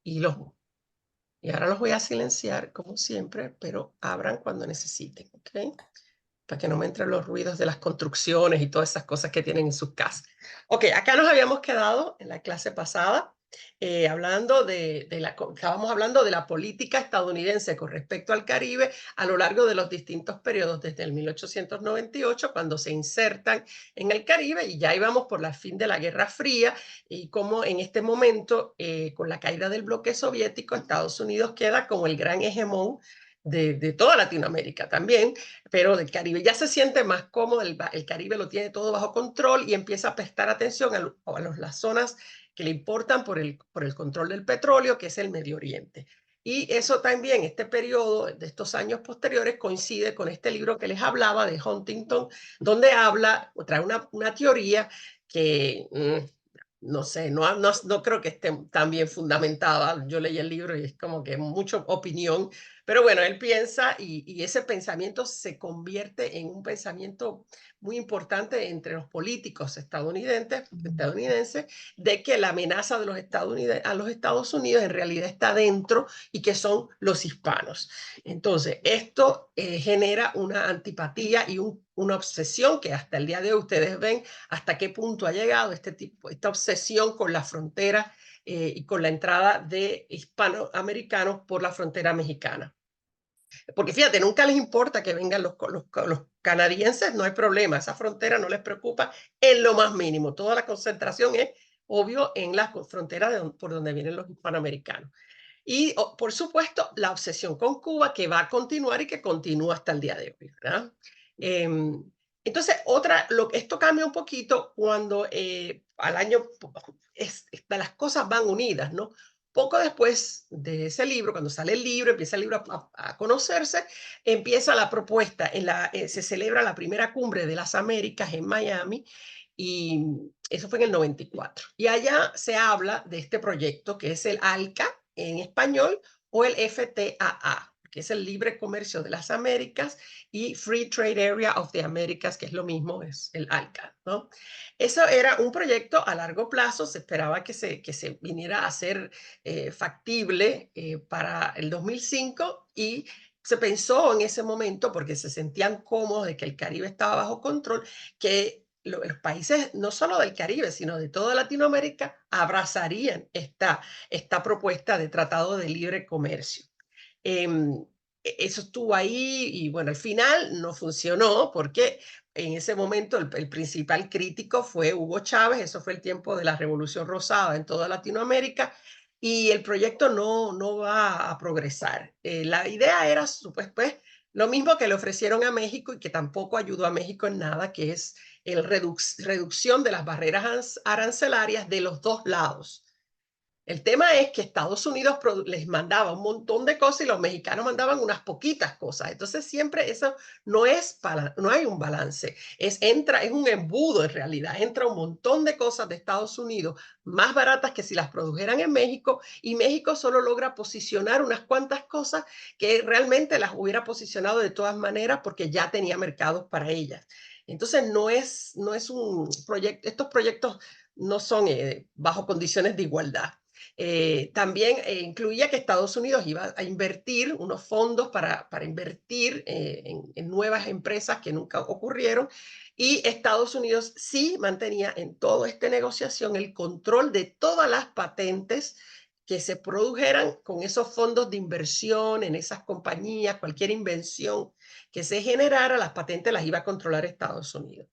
y ahora los voy a silenciar como siempre, pero abran cuando necesiten, ¿ok? Para que no me entren los ruidos de las construcciones y todas esas cosas que tienen en sus casas. Ok, acá nos habíamos quedado en la clase pasada hablando estábamos hablando de la política estadounidense con respecto al Caribe a lo largo de los distintos periodos, desde el 1898, cuando se insertan en el Caribe, y ya íbamos por el fin de la Guerra Fría, y cómo en este momento, con la caída del bloque soviético, Estados Unidos queda como el gran hegemón de toda Latinoamérica también, pero del Caribe. Ya se siente más cómodo, el Caribe lo tiene todo bajo control y empieza a prestar atención las zonas que le importan por el control del petróleo, que es el Medio Oriente. Y eso también, este periodo de estos años posteriores coincide con este libro que les hablaba de Huntington, donde trae una teoría que no sé, no creo que esté tan bien fundamentada. Yo leí el libro y es como que mucha opinión, pero bueno, él piensa y ese pensamiento se convierte en un pensamiento muy importante entre los políticos estadounidenses, de que la amenaza de a los Estados Unidos en realidad está dentro y que son los hispanos. Entonces, esto genera una antipatía y una obsesión que hasta el día de hoy ustedes ven hasta qué punto ha llegado esta obsesión con la frontera y con la entrada de hispanoamericanos por la frontera mexicana. Porque fíjate, nunca les importa que vengan los canadienses, no hay problema, esa frontera no les preocupa en lo más mínimo. Toda la concentración es, obvio, en la frontera por donde vienen los hispanoamericanos. Y, por supuesto, la obsesión con Cuba, que va a continuar y que continúa hasta el día de hoy, ¿verdad? Em, entonces, esto cambia un poquito cuando al año, las cosas van unidas, ¿no? Poco después de ese libro, cuando sale el libro, empieza el libro a conocerse, empieza la propuesta, se celebra la primera cumbre de las Américas en Miami, y eso fue en el 94. Y allá se habla de este proyecto que es el ALCA en español, o el FTAA, que es el Libre Comercio de las Américas, y Free Trade Area of the Americas, que es lo mismo, es el ALCA, ¿no? Eso era un proyecto a largo plazo, se esperaba que se viniera a ser factible para el 2005, y se pensó en ese momento, porque se sentían cómodos de que el Caribe estaba bajo control, que los países no solo del Caribe, sino de toda Latinoamérica abrazarían esta propuesta de tratado de libre comercio. Em, Eso estuvo ahí y bueno, al final no funcionó porque en ese momento el principal crítico fue Hugo Chávez, eso fue el tiempo de la Revolución Rosada en toda Latinoamérica, y el proyecto no va a progresar. La idea era, pues, lo mismo que le ofrecieron a México y que tampoco ayudó a México en nada, que es reducción de las barreras arancelarias de los dos lados. El tema es que Estados Unidos les mandaba un montón de cosas y los mexicanos mandaban unas poquitas cosas. Entonces siempre eso no hay un balance. Es un embudo en realidad. Entra un montón de cosas de Estados Unidos más baratas que si las produjeran en México, y México solo logra posicionar unas cuantas cosas que realmente las hubiera posicionado de todas maneras porque ya tenía mercados para ellas. Entonces no es un proyecto, estos proyectos no son bajo condiciones de igualdad. También incluía que Estados Unidos iba a invertir unos fondos para invertir en nuevas empresas que nunca ocurrieron, y Estados Unidos sí mantenía en toda esta negociación el control de todas las patentes que se produjeran con esos fondos de inversión en esas compañías. Cualquier invención que se generara, las patentes las iba a controlar Estados Unidos.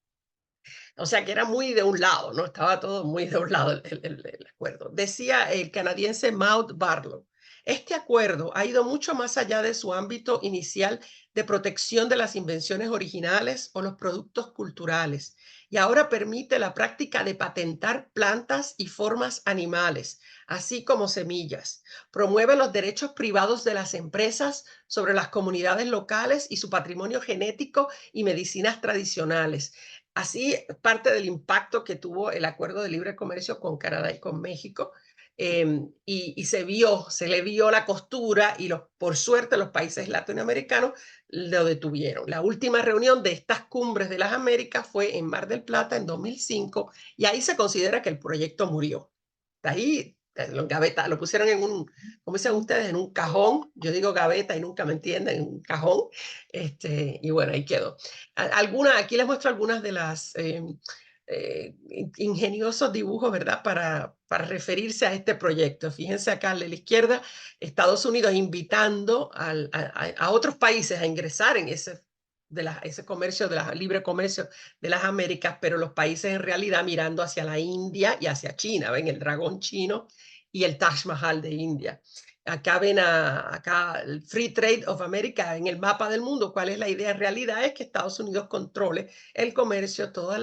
O sea que era muy de un lado, ¿no? Estaba todo muy de un lado el acuerdo. Decía el canadiense Maud Barlow: este acuerdo ha ido mucho más allá de su ámbito inicial de protección de las invenciones originales o los productos culturales, y ahora permite la práctica de patentar plantas y formas animales, así como semillas. Promueve los derechos privados de las empresas sobre las comunidades locales y su patrimonio genético y medicinas tradicionales. Así, parte del impacto que tuvo el acuerdo de libre comercio con Canadá y con México, se le vio la costura, y por suerte los países latinoamericanos lo detuvieron. La última reunión de estas cumbres de las Américas fue en Mar del Plata en 2005, y ahí se considera que el proyecto murió. Hasta ahí gaveta, lo pusieron en un, ¿cómo dicen ustedes? En un cajón. Yo digo gaveta y nunca me entienden, en un cajón. Y bueno, ahí quedó. Aquí les muestro algunas de las ingeniosos dibujos, ¿verdad? Para referirse a este proyecto. Fíjense acá a la izquierda, Estados Unidos invitando a otros países a ingresar en ese comercio, libre comercio de las Américas, pero los países en realidad mirando hacia la India y hacia China. ¿Ven? El dragón chino y el Taj Mahal de India. Acá ven acá el Free Trade of America en el mapa del mundo. ¿Cuál es la idea? En realidad es que Estados Unidos controle el comercio, todas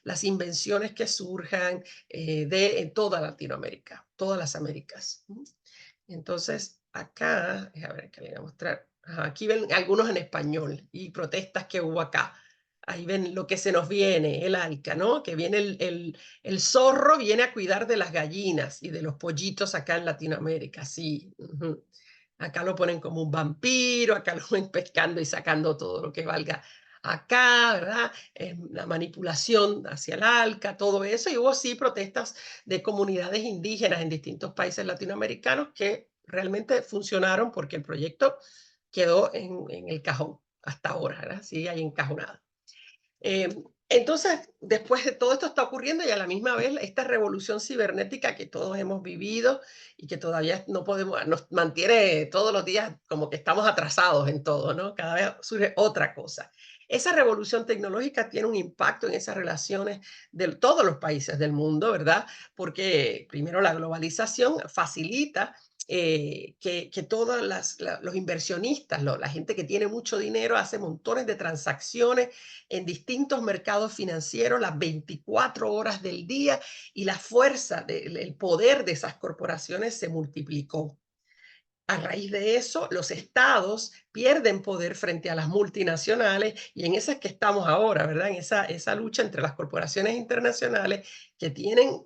las invenciones que surjan en toda Latinoamérica, todas las Américas. Entonces, acá, a ver, que le voy a mostrar. Aquí ven algunos en español y protestas que hubo acá. Ahí ven lo que se nos viene, el ALCA, ¿no? Que viene el zorro, viene a cuidar de las gallinas y de los pollitos acá en Latinoamérica, sí. Acá lo ponen como un vampiro, acá lo ven pescando y sacando todo lo que valga acá, ¿verdad? La manipulación hacia el ALCA, todo eso. Y hubo sí protestas de comunidades indígenas en distintos países latinoamericanos que realmente funcionaron porque el proyecto quedó en el cajón hasta ahora, ¿verdad? Sigue ahí encajonado. Entonces, después de todo esto está ocurriendo y a la misma vez esta revolución cibernética que todos hemos vivido y que todavía no podemos, nos mantiene todos los días como que estamos atrasados en todo, ¿no? Cada vez surge otra cosa. Esa revolución tecnológica tiene un impacto en esas relaciones de todos los países del mundo, ¿verdad? Porque primero la globalización facilita que todos los inversionistas, la gente que tiene mucho dinero, hace montones de transacciones en distintos mercados financieros las 24 horas del día y la fuerza, el poder de esas corporaciones se multiplicó. A raíz de eso, los estados pierden poder frente a las multinacionales y en esa es que estamos ahora, ¿verdad? En esa lucha entre las corporaciones internacionales que tienen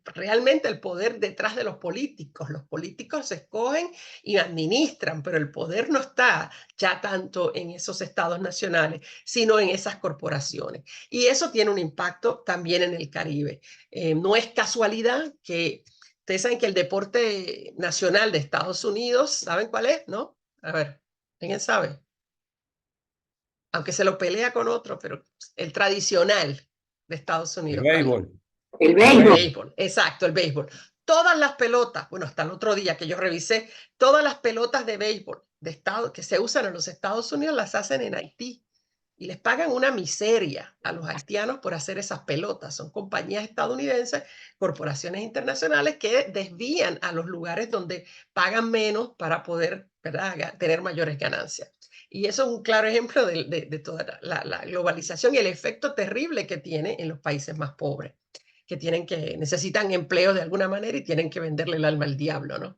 realmente el poder detrás de los políticos. Los políticos se escogen y administran, pero el poder no está ya tanto en esos estados nacionales, sino en esas corporaciones. Y eso tiene un impacto también en el Caribe. No es casualidad que ustedes saben que el deporte nacional de Estados Unidos, ¿saben cuál es? ¿No? A ver, ¿quién sabe? Aunque se lo pelea con otro, pero el tradicional de Estados El Unidos. béisbol. El El béisbol. béisbol, exacto, el béisbol. Todas las pelotas, bueno, hasta el otro día que yo revisé, todas las pelotas de béisbol que se usan en los Estados Unidos las hacen en Haití y les pagan una miseria a los haitianos por hacer esas pelotas. Son compañías estadounidenses, corporaciones internacionales que desvían a los lugares donde pagan menos para poder, ¿verdad?, tener mayores ganancias. Y eso es un claro ejemplo de toda la globalización y el efecto terrible que tiene en los países más pobres, que necesitan empleo de alguna manera y tienen que venderle el alma al diablo, ¿no?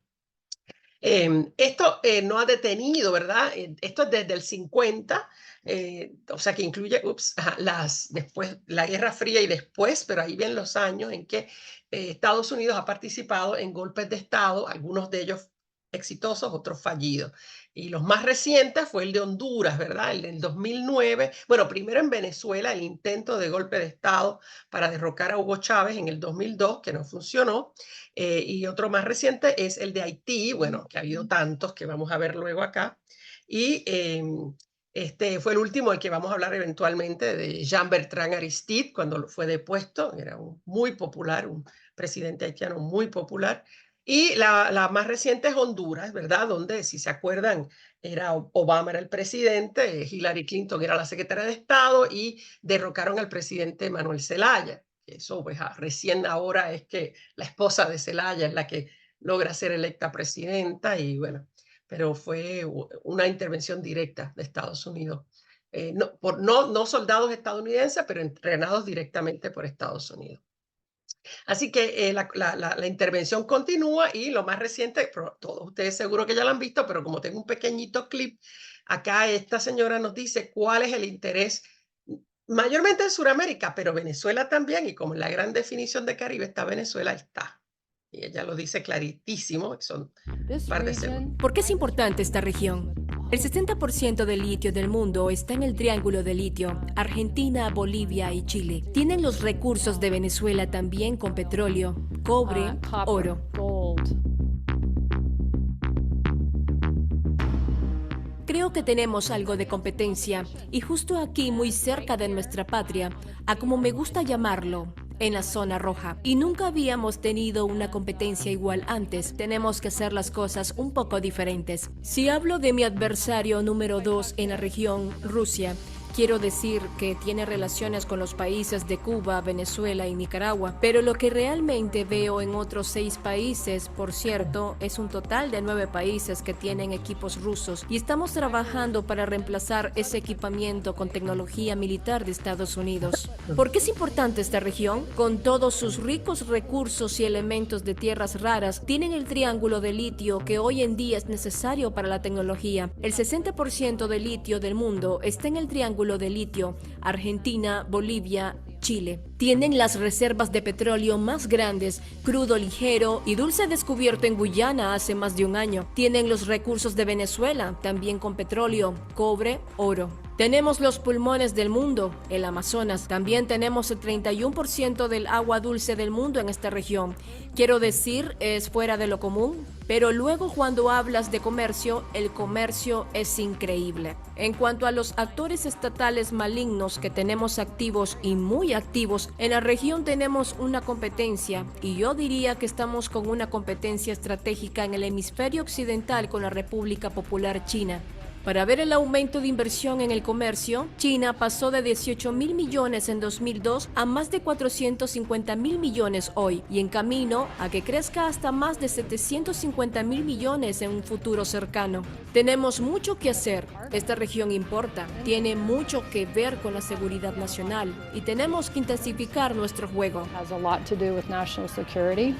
Esto no ha detenido, ¿verdad? Esto es desde el 50, o sea que incluye después la Guerra Fría y después, pero ahí vienen los años en que Estados Unidos ha participado en golpes de Estado, algunos de ellos exitosos, otros fallidos. Y los más recientes fue el de Honduras, ¿verdad? El del 2009. Bueno, primero en Venezuela, el intento de golpe de Estado para derrocar a Hugo Chávez en el 2002, que no funcionó. Y otro más reciente es el de Haití, bueno, que ha habido tantos que vamos a ver luego acá. Y este fue el último, el que vamos a hablar eventualmente, de Jean-Bertrand Aristide, cuando fue depuesto. Era muy popular, un presidente haitiano muy popular. Y la más reciente es Honduras, ¿verdad? Donde, si se acuerdan, Obama era el presidente, Hillary Clinton era la secretaria de Estado y derrocaron al presidente Manuel Zelaya. Eso, pues, recién ahora es que la esposa de Zelaya es la que logra ser electa presidenta y bueno, pero fue una intervención directa de Estados Unidos. No soldados estadounidenses, pero entrenados directamente por Estados Unidos. Así que la intervención continúa y lo más reciente, todos ustedes seguro que ya lo han visto, pero como tengo un pequeñito clip, acá esta señora nos dice cuál es el interés mayormente en Sudamérica, pero Venezuela también, y como en la gran definición de Caribe está Venezuela, está. Y ella lo dice claritísimo, son un par de segundos. ¿Por qué es importante esta región? El 60% del litio del mundo está en el Triángulo de Litio. Argentina, Bolivia y Chile tienen los recursos de Venezuela también con petróleo, cobre, copper, oro. gold. Creo que tenemos algo de competencia y justo aquí, muy cerca de nuestra patria, a como me gusta llamarlo, en la zona roja. Y nunca habíamos tenido una competencia igual antes. Tenemos que hacer las cosas un poco diferentes. Si hablo de mi adversario número 2 en la región, Rusia, quiero decir que tiene relaciones con los países de Cuba, Venezuela y Nicaragua, pero lo que realmente veo en otros 6 países, por cierto, es un total de 9 países que tienen equipos rusos y estamos trabajando para reemplazar ese equipamiento con tecnología militar de Estados Unidos. ¿Por qué es importante esta región? Con todos sus ricos recursos y elementos de tierras raras, tienen el triángulo de litio que hoy en día es necesario para la tecnología. El 60% del litio del mundo está en el triángulo de litio, Argentina, Bolivia, Chile. Tienen las reservas de petróleo más grandes, crudo ligero y dulce descubierto en Guyana hace más de un año. Tienen los recursos de Venezuela, también con petróleo, cobre, oro. Tenemos los pulmones del mundo, el Amazonas. También tenemos el 31% del agua dulce del mundo en esta región. Quiero decir, es fuera de lo común. Pero luego cuando hablas de comercio, el comercio es increíble. En cuanto a los actores estatales malignos que tenemos activos y muy activos, en la región tenemos una competencia, y yo diría que estamos con una competencia estratégica en el hemisferio occidental con la República Popular China. Para ver el aumento de inversión en el comercio, China pasó de 18.000 millones en 2002 a más de 450.000 millones hoy y en camino a que crezca hasta más de 750.000 millones en un futuro cercano. Tenemos mucho que hacer. Esta región importa, tiene mucho que ver con la seguridad nacional y tenemos que intensificar nuestro juego. Has a lot to do with national security,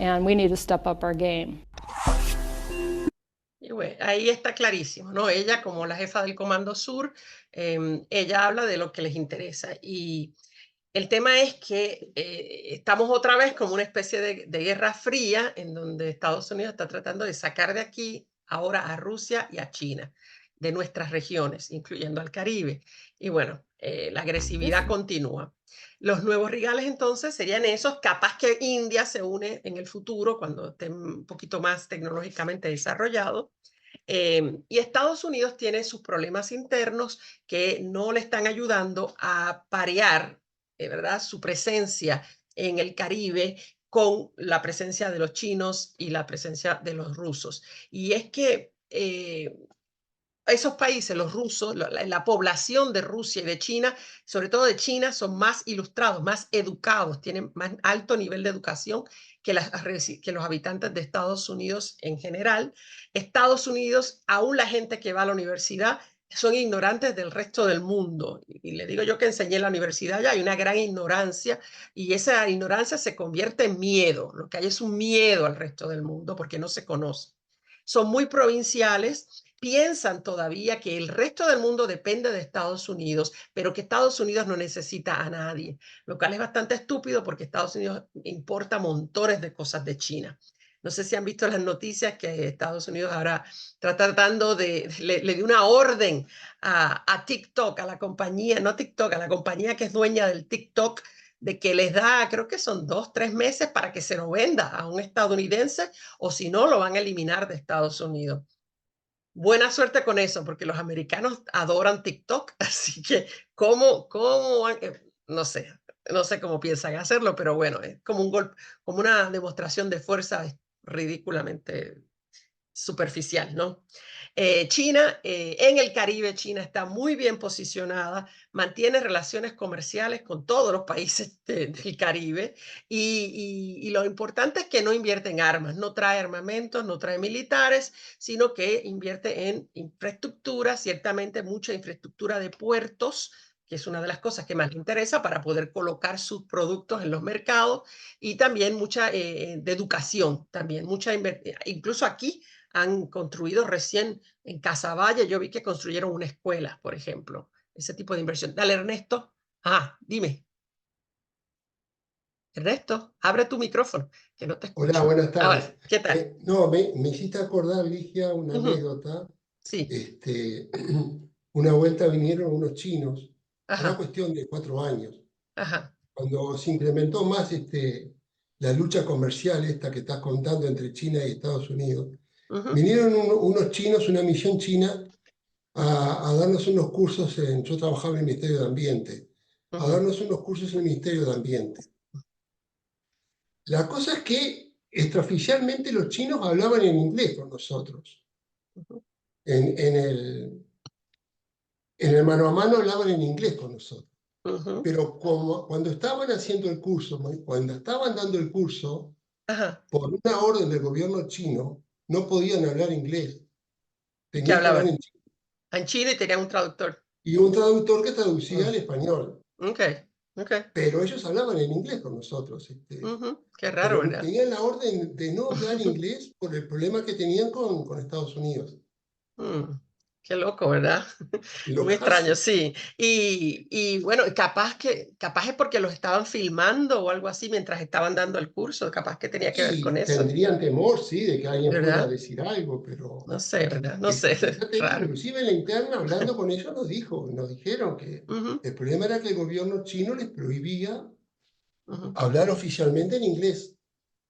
and we need to step up our game. Y bueno, ahí está clarísimo, ¿no? Ella, como la jefa del Comando Sur, ella habla de lo que les interesa. Y el tema es que estamos otra vez como una especie de guerra fría en donde Estados Unidos está tratando de sacar de aquí ahora a Rusia y a China, de nuestras regiones, incluyendo al Caribe. Y bueno, la agresividad continúa. Los nuevos rivales entonces serían esos, capaz que India se une en el futuro cuando esté un poquito más tecnológicamente desarrollado. Y Estados Unidos tiene sus problemas internos que no le están ayudando a parear, ¿verdad?, su presencia en el Caribe con la presencia de los chinos y la presencia de los rusos. Y es que esos países, los rusos, la población de Rusia y de China, sobre todo de China, son más ilustrados, más educados, tienen más alto nivel de educación que los habitantes de Estados Unidos en general. Estados Unidos, aún la gente que va a la universidad, son ignorantes del resto del mundo. Y le digo yo que enseñé en la universidad, ya hay una gran ignorancia y esa ignorancia se convierte en miedo. Lo que hay es un miedo al resto del mundo porque no se conoce. Son muy provinciales, piensan todavía que el resto del mundo depende de Estados Unidos, pero que Estados Unidos no necesita a nadie, lo cual es bastante estúpido porque Estados Unidos importa montones de cosas de China. No sé si han visto las noticias que Estados Unidos ahora está tratando le dio una orden a TikTok, a la compañía, no TikTok, a la compañía que es dueña del TikTok, de que les da, creo que son 2, 3 meses para que se lo venda a un estadounidense o si no, lo van a eliminar de Estados Unidos. Buena suerte con eso, porque los americanos adoran TikTok, así que no sé, no sé cómo piensan hacerlo, pero bueno, es como un golpe, como una demostración de fuerza ridículamente superficial, ¿no? China, en el Caribe, China está muy bien posicionada, mantiene relaciones comerciales con todos los países del Caribe y lo importante es que no invierte en armas, no trae armamentos, no trae militares, sino que invierte en infraestructura, ciertamente mucha infraestructura de puertos, que es una de las cosas que más le interesa para poder colocar sus productos en los mercados, y también mucha de educación, también mucha, incluso aquí han construido recién en Casaballe, yo vi que construyeron una escuela, por ejemplo, ese tipo de inversión. Dale, Ernesto. Dime. Ernesto, abre tu micrófono, que no te Hola, escucho. buenas tardes. ¿Qué tal? No, me hiciste acordar, Ligia, una anécdota. Sí, Una vuelta vinieron unos chinos, hará ajá, cuestión de 4 años, ajá, cuando se implementó más la lucha comercial esta que estás contando entre China y Estados Unidos, Ujú, vinieron unos chinos, una misión china, a darnos unos cursos yo trabajaba en el Ministerio de Ambiente, a ujú, darnos unos cursos en el Ministerio de Ambiente. La cosa es que extraoficialmente los chinos hablaban en inglés con nosotros. ujú, En el mano a mano hablaban en inglés con nosotros. ujú. Pero cuando estaban haciendo el curso, cuando estaban dando el curso, Ajá. por una orden del gobierno chino, no podían hablar inglés, ¿Y qué tenían que hablar hablaban? en chino. En Chile tenía un traductor. Y un traductor que traducía Mm, al español. ok, ok. Pero ellos hablaban en inglés con nosotros. Ujú, qué raro, Pero ¿verdad? tenían la orden de no hablar inglés por el problema que tenían con Estados Unidos. Mm, qué loco, ¿verdad? Muy extraño, Locazo. sí. Y bueno, capaz es porque los estaban filmando o algo así mientras estaban dando el curso, capaz que tenía que ver con Y eso, tendrían temor, sí, de que alguien fuera a ¿verdad? decir algo, pero No sé, ¿verdad? No sé, fíjate que raro. inclusive en la interna, hablando con ellos, nos dijeron que Ujú, el problema era que el gobierno chino les prohibía ujú. hablar oficialmente en inglés.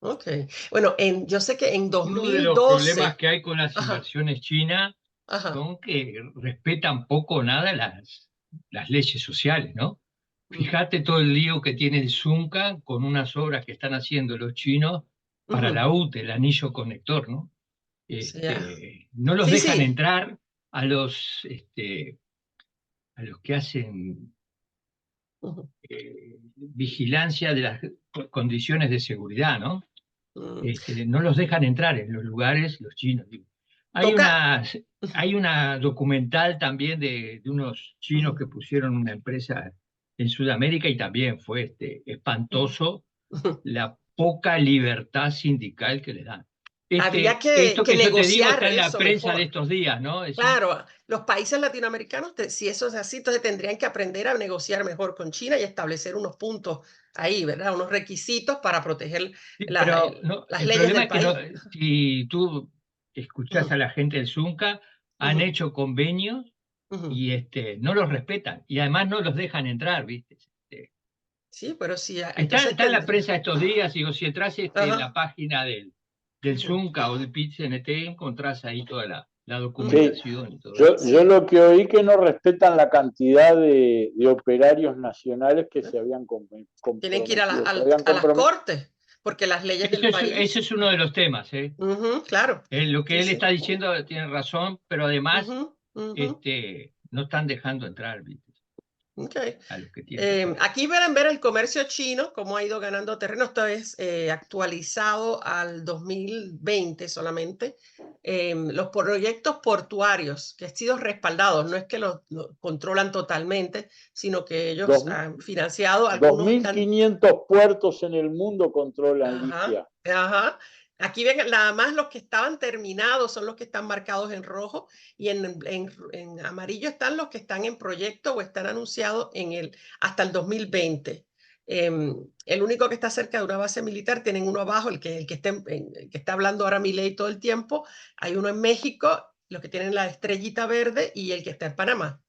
Ok. Bueno, yo sé que en Uno de los problemas 2012, que hay con las ajá, inversiones chinas ajá, son que respetan poco o nada las leyes sociales, ¿no? mm, Fíjate todo el lío que tiene el Zunca con unas obras que están haciendo los chinos para ujú, la UTE, el anillo conector, ¿no? sí, ya. No los Sí, dejan sí. entrar a los que hacen Ujú, vigilancia de las condiciones de seguridad, ¿no? mm. No los dejan entrar en los lugares, los chinos, digo. Hay Toca. una, hay una documental también de unos chinos Ujú, que pusieron una empresa en Sudamérica y también fue ujú, espantoso ujú. la poca libertad sindical que les dan. Habría Esto que que yo te digo negociar está en la eso prensa de mejor. estos días, ¿no? Claro, los países latinoamericanos, si eso es así, entonces tendrían que aprender a negociar mejor con China y establecer unos puntos ahí, ¿verdad? Unos requisitos para proteger Sí, pero las el leyes problema del es que no, país. si tú escuchás Ujú, a la gente del Zunca, han ujú, hecho convenios ujú. y no los respetan y además no los dejan entrar, ¿viste? Sí, pero sí, Está, entonces está en la tendría. prensa estos días, digo, si entras la Ajá. página del Ujú, Zunca o del PIT-CNT, encontrás ahí toda la ujú. Sí, documentación y todo eso. yo Sí. lo que oí que no respetan la cantidad de operarios nacionales que se habían Tienen que ir a, comprometido, se habían a las comprometido. cortes, porque las leyes del Ese país. es uno de los temas, ¿eh? Ujú, claro. Lo que Sí, él sí. está diciendo tiene razón, pero además Ujú, ujú. no están dejando entrar, ¿viste? Ok. A los que tienen que estar. Aquí pueden ver el comercio chino, cómo ha ido ganando terreno. Esto es actualizado al 2020 solamente. Los proyectos portuarios que han sido respaldados, no es que los controlan totalmente, sino que ellos Dos, han financiado, algunos están. 2.500 puertos en el mundo controlan Ajá, Ligia. ajá. Aquí ven nada más los que estaban terminados son los que están marcados en rojo y en amarillo están los que están en proyecto o están anunciados hasta el 2020. El único que está cerca de una base militar, tienen uno abajo, el que está hablando ahora Milei todo el tiempo. Hay uno en México, los que tienen la estrellita verde y el que está en Panamá.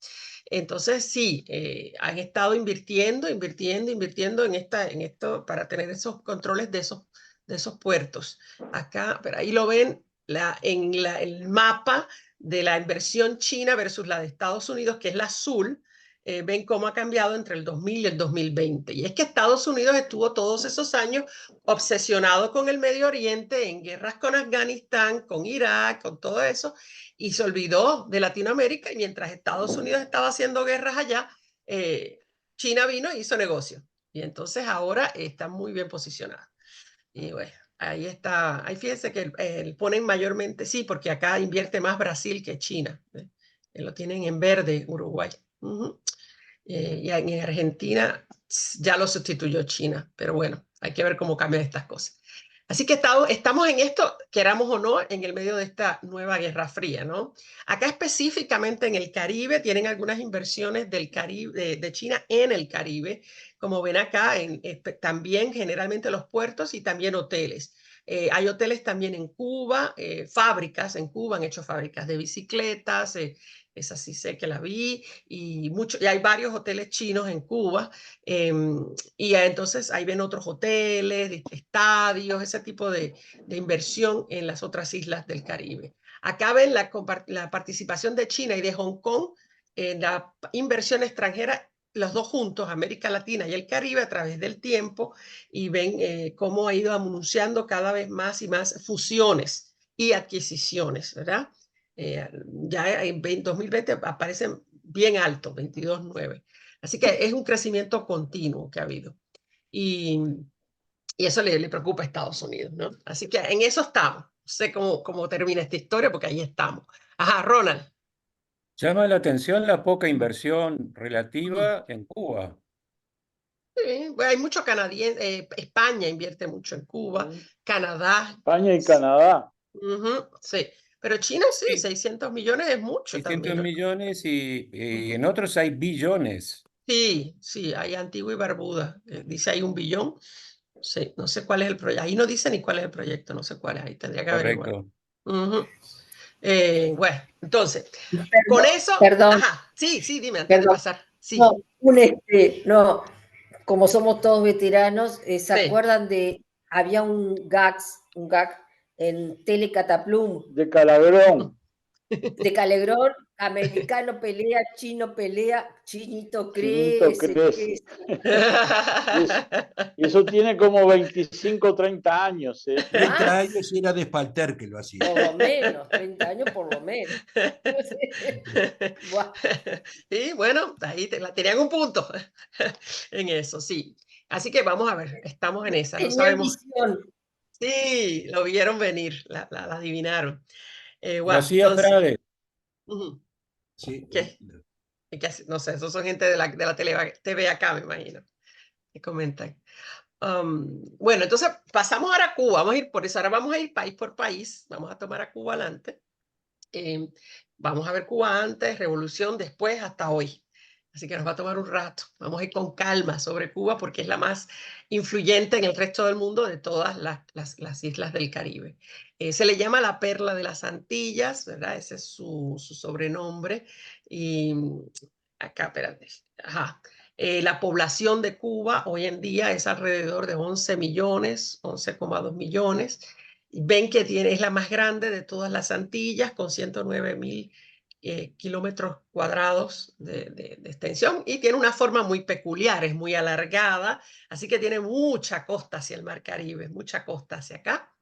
Entonces, sí, han estado invirtiendo en esto para tener esos controles de esos puertos. Acá, pero ahí lo ven el mapa de la inversión china versus la de Estados Unidos, que es la azul. Ven cómo ha cambiado entre el 2000 y el 2020. Y es que Estados Unidos estuvo todos esos años obsesionado con el Medio Oriente, en guerras con Afganistán, con Irak, con todo eso, y se olvidó de Latinoamérica y mientras Estados Unidos estaba haciendo guerras allá, China vino e hizo negocio. Y entonces ahora está muy bien posicionada. Y bueno, ahí está, ahí fíjense que ponen mayormente, sí, porque acá invierte más Brasil que China. Lo tienen en verde Uruguay. Ujú. Y en Argentina ya lo sustituyó China, pero bueno, hay que ver cómo cambian estas cosas. Así que estamos en esto, queramos o no, en el medio de esta nueva Guerra Fría, ¿no? Acá específicamente en el Caribe, tienen algunas inversiones del Caribe, de China en el Caribe, como ven acá, también generalmente los puertos y también hoteles. Hay hoteles también en Cuba, fábricas en Cuba, han hecho fábricas de bicicletas, esa sí sé que la vi, y hay varios hoteles chinos en Cuba, y entonces ahí ven otros hoteles, estadios, ese tipo de inversión en las otras islas del Caribe. Acá ven la participación de China y de Hong Kong en la inversión extranjera, los dos juntos, América Latina y el Caribe, a través del tiempo, y ven cómo ha ido anunciando cada vez más y más fusiones y adquisiciones, ¿verdad? Ya en 2020 aparecen bien altos, 22,9. Así que es un crecimiento continuo que ha habido. Y eso le preocupa a Estados Unidos, ¿no? Así que en eso estamos. No sé cómo termina esta historia, porque ahí estamos. Ajá, Ronald. Llama la atención la poca inversión relativa en Cuba. Sí, bueno, hay mucho canadiense. España invierte mucho en Cuba, Canadá. España y Canadá. Sí, pero China sí, Sí. 600 millones es mucho 600 también. millones y en otros hay billones. Sí, sí, hay Antigua y Barbuda. Dice ahí 1 billón. Sí, no sé cuál es el proyecto. Ahí no dice ni cuál es el proyecto, no sé cuál es. Ahí tendría que averiguar. Correcto. Bueno, entonces, con Perdón, eso, perdón, ajá, sí, dime antes de perdón. pasar. Sí, No, no, como somos todos veteranos, ¿se sí. acuerdan de, había un gag en Telecataplum De Calaverón. de Calegrón, americano pelea, chino pelea, chinito Chinito crece, crece. Y eso tiene como 25 o 30 años. 30 años y era de Espalter que lo hacía. Por lo menos, 30 años por lo menos. Y bueno, ahí tenían un punto en eso, sí. Así que vamos a ver, estamos en esa, no Tenían sabemos. visión. Sí, lo vieron venir, la adivinaron. Wow, García entonces, Frade. Sí. ¿qué? No sé, esos son gente de la TV acá, me imagino, que comentan. Bueno, entonces pasamos ahora a Cuba, vamos a ir por eso, ahora vamos a ir país por país, vamos a tomar a Cuba adelante. Vamos a ver Cuba antes, revolución, después, hasta hoy. Así que nos va a tomar un rato. Vamos a ir con calma sobre Cuba porque es la más influyente en el resto del mundo de todas las islas del Caribe. Se le llama la perla de las Antillas, ¿verdad? Ese es su sobrenombre. Y acá, espérate. Ajá. La población de Cuba hoy en día es alrededor de 11 millones, 11,2 millones. Ven que es la más grande de todas las Antillas, con 109,000 kilómetros cuadrados de extensión, y tiene una forma muy peculiar, es muy alargada, así que tiene mucha costa hacia el Mar Caribe, mucha costa hacia acá.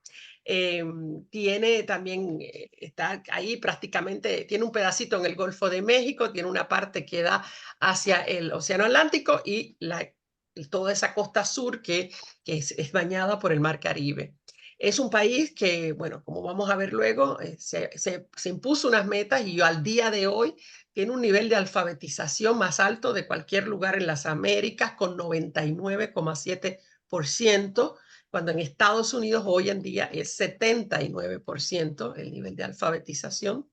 Tiene también, está ahí prácticamente, tiene un pedacito en el Golfo de México, tiene una parte que da hacia el Océano Atlántico y toda esa costa sur que es bañada por el Mar Caribe. Es un país que, bueno, como vamos a ver luego, se impuso unas metas y al día de hoy tiene un nivel de alfabetización más alto de cualquier lugar en las Américas, con 99,7%, cuando en Estados Unidos hoy en día es 79% el nivel de alfabetización.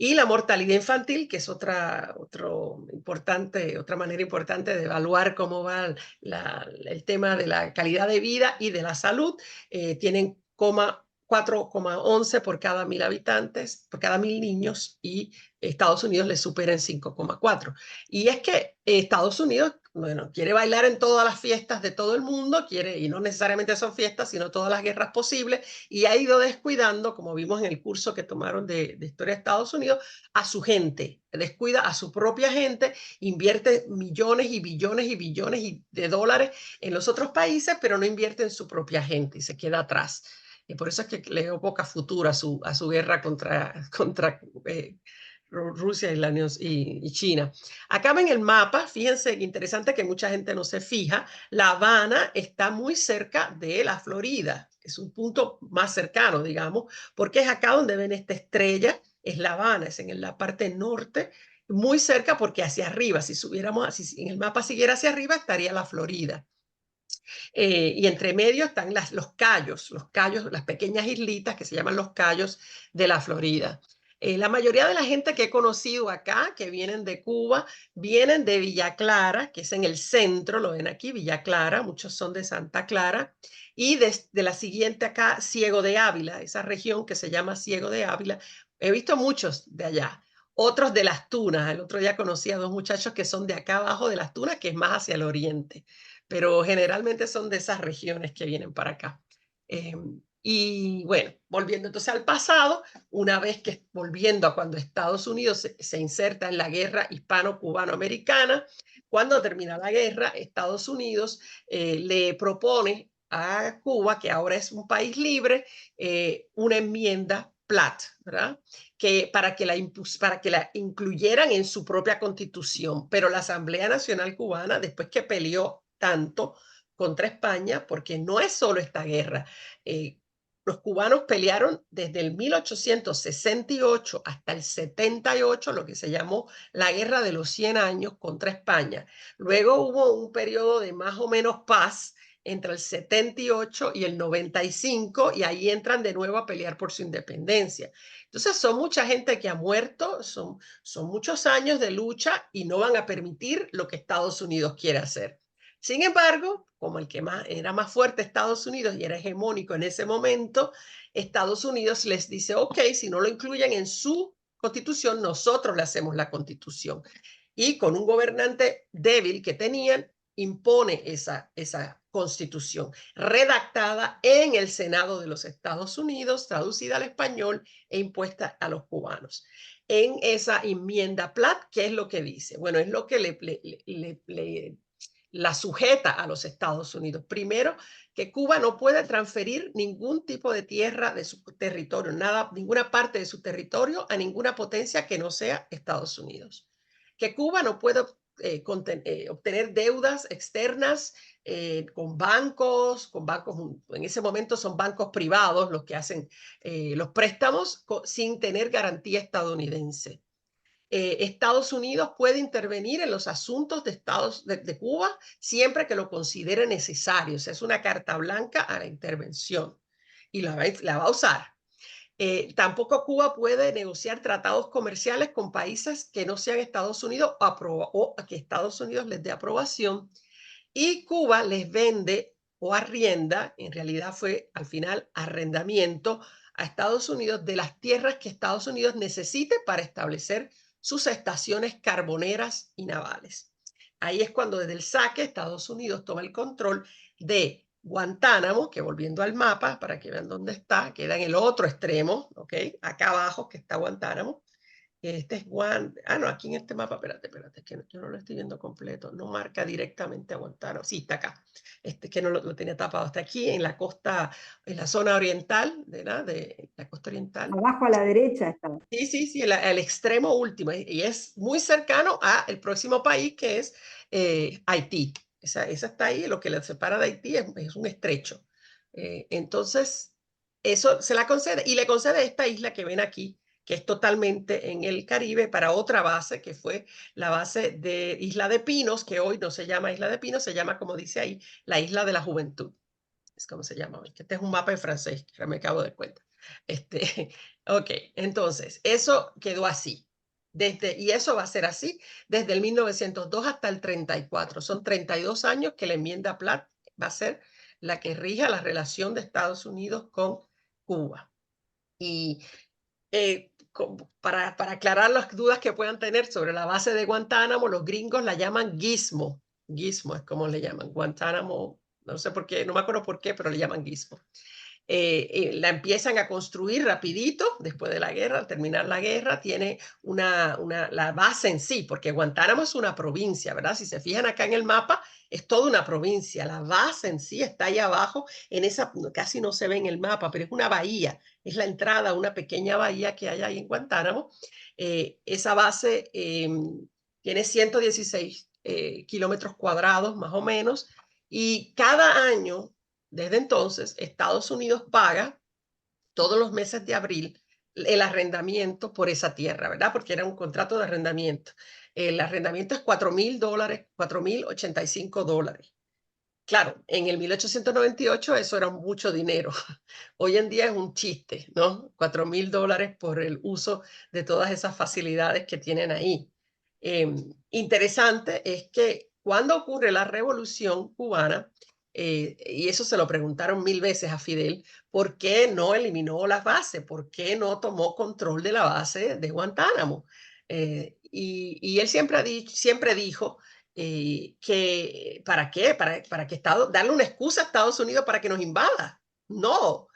Y la mortalidad infantil, que es otra manera importante de evaluar cómo va el tema de la calidad de vida y de la salud, tienen 4,11 por cada 1.000 habitantes, por cada 1.000 niños, y Estados Unidos le supera en 5,4. Y es que Estados Unidos, bueno, quiere bailar en todas las fiestas de todo el mundo, y no necesariamente son fiestas, sino todas las guerras posibles, y ha ido descuidando, como vimos en el curso que tomaron de Historia de Estados Unidos, a su gente, descuida a su propia gente, invierte millones y billones y billones de dólares en los otros países, pero no invierte en su propia gente y se queda atrás. Y por eso es que le veo poca futuro a su guerra contra Rusia y China. Acá ven el mapa, fíjense que interesante que mucha gente no se fija. La Habana está muy cerca de la Florida, es un punto más cercano, digamos, porque es acá donde ven esta estrella, es La Habana, es en la parte norte, muy cerca porque hacia arriba, si en el mapa siguiera hacia arriba, estaría la Florida. Y entre medio están los cayos, las pequeñas islitas que se llaman los cayos de la Florida. La mayoría de la gente que he conocido acá, que vienen de Cuba, vienen de Villa Clara, que es en el centro, lo ven aquí, Villa Clara, muchos son de Santa Clara, y de la siguiente acá, Ciego de Ávila, esa región que se llama Ciego de Ávila. He visto muchos de allá, otros de Las Tunas. El otro día conocí a dos muchachos que son de acá abajo de Las Tunas, que es más hacia el oriente, pero generalmente son de esas regiones que vienen para acá. Y bueno, volviendo entonces al pasado, una vez que volviendo a cuando Estados Unidos se inserta en la guerra hispano-cubano-americana, cuando termina la guerra, Estados Unidos le propone a Cuba, que ahora es un país libre, una enmienda Platt, ¿verdad? Que para que la incluyeran en su propia constitución. Pero la Asamblea Nacional Cubana, después que peleó tanto contra España, porque no es solo esta guerra, los cubanos pelearon desde el 1868 hasta el 78, lo que se llamó la Guerra de los 100 años contra España. Luego hubo un periodo de más o menos paz entre el 78 y el 95, y ahí entran de nuevo a pelear por su independencia. Entonces son mucha gente que ha muerto, son muchos años de lucha y no van a permitir lo que Estados Unidos quiere hacer. Sin embargo, como el que era más fuerte Estados Unidos y era hegemónico en ese momento, Estados Unidos les dice, ok, si no lo incluyen en su constitución, nosotros le hacemos la constitución. Y con un gobernante débil que tenían, impone esa constitución redactada en el Senado de los Estados Unidos, traducida al español e impuesta a los cubanos. En esa enmienda Platt, ¿qué es lo que dice? Bueno, es lo que la sujeta a los Estados Unidos. Primero, que Cuba no puede transferir ningún tipo de tierra de su territorio, ninguna parte de su territorio a ninguna potencia que no sea Estados Unidos. Que Cuba no puede obtener deudas externas con bancos, en ese momento son bancos privados los que hacen los préstamos sin tener garantía estadounidense. Estados Unidos puede intervenir en los asuntos de Cuba siempre que lo considere necesario. O sea, es una carta blanca a la intervención y la va a usar. Tampoco Cuba puede negociar tratados comerciales con países que no sean Estados Unidos o que Estados Unidos les dé aprobación. Y Cuba les vende o arrienda, en realidad fue al final arrendamiento a Estados Unidos de las tierras que Estados Unidos necesite para establecer sus estaciones carboneras y navales. Ahí es cuando desde el saque Estados Unidos toma el control de Guantánamo, que volviendo al mapa, para que vean dónde está, queda en el otro extremo, ¿ok? Acá abajo que está Guantánamo. Este es no, aquí en este mapa, espérate, que yo no lo estoy viendo completo, no marca directamente a Guantánamo, sí, está acá, que no lo tenía tapado, está aquí en la costa, en la zona oriental, de la costa oriental. Abajo a la derecha está. Sí, el extremo último, y es muy cercano al próximo país que es Haití. Esa está ahí, lo que le separa de Haití es un estrecho. Entonces, eso se la concede, y le concede esta isla que ven aquí, que es totalmente en el Caribe, para otra base, que fue la base de Isla de Pinos, que hoy no se llama Isla de Pinos, se llama, como dice ahí, la Isla de la Juventud. Es como se llama hoy, que este es un mapa en francés, que me acabo de dar cuenta. Ok, entonces, eso quedó así. Y eso va a ser así desde el 1902 hasta el 34. Son 32 años que la enmienda Platt va a ser la que rija la relación de Estados Unidos con Cuba. Y para aclarar las dudas que puedan tener sobre la base de Guantánamo, los gringos la llaman Gizmo. Gizmo es como le llaman. Guantánamo, no sé por qué, no me acuerdo por qué, pero le llaman Gizmo. La empiezan a construir rapidito después de la guerra. Al terminar la guerra tiene la base en sí, porque Guantánamo es una provincia, ¿verdad? Si se fijan acá en el mapa, es toda una provincia. La base en sí está ahí abajo, casi no se ve en el mapa, pero es una bahía, es la entrada a una pequeña bahía que hay ahí en Guantánamo. Esa base tiene 116 kilómetros cuadrados más o menos, y cada año desde entonces, Estados Unidos paga todos los meses de abril el arrendamiento por esa tierra, ¿verdad? Porque era un contrato de arrendamiento. El arrendamiento es $4,000, $4,085. claro, en el 1898 eso era mucho dinero. Hoy en día es un chiste, ¿no? $4.000 por el uso de todas esas facilidades que tienen ahí. Interesante es que cuando ocurre la Revolución Cubana, y eso se lo preguntaron 1000 veces a Fidel, ¿por qué no eliminó las bases? ¿Por qué no tomó control de la base de Guantánamo? Y él siempre dijo que ¿para qué? Para que darle una excusa a Estados Unidos para que nos invada. No,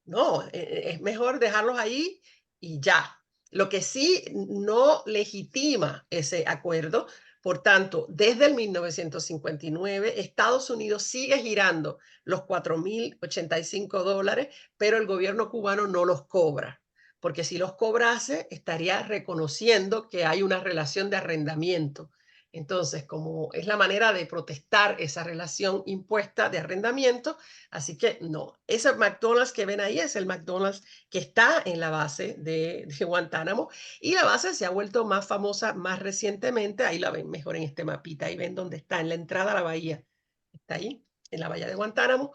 no, es mejor dejarlos ahí y ya. Lo que sí no legitima ese acuerdo, por tanto, desde el 1959, Estados Unidos sigue girando los $4.085, pero el gobierno cubano no los cobra, porque si los cobrase, estaría reconociendo que hay una relación de arrendamiento. Entonces, como es la manera de protestar esa relación impuesta de arrendamiento, así que no, ese McDonald's que ven ahí es el McDonald's que está en la base de Guantánamo, y la base se ha vuelto más famosa más recientemente. Ahí la ven mejor en este mapita, ahí ven dónde está, en la entrada a la bahía, está ahí, en la bahía de Guantánamo.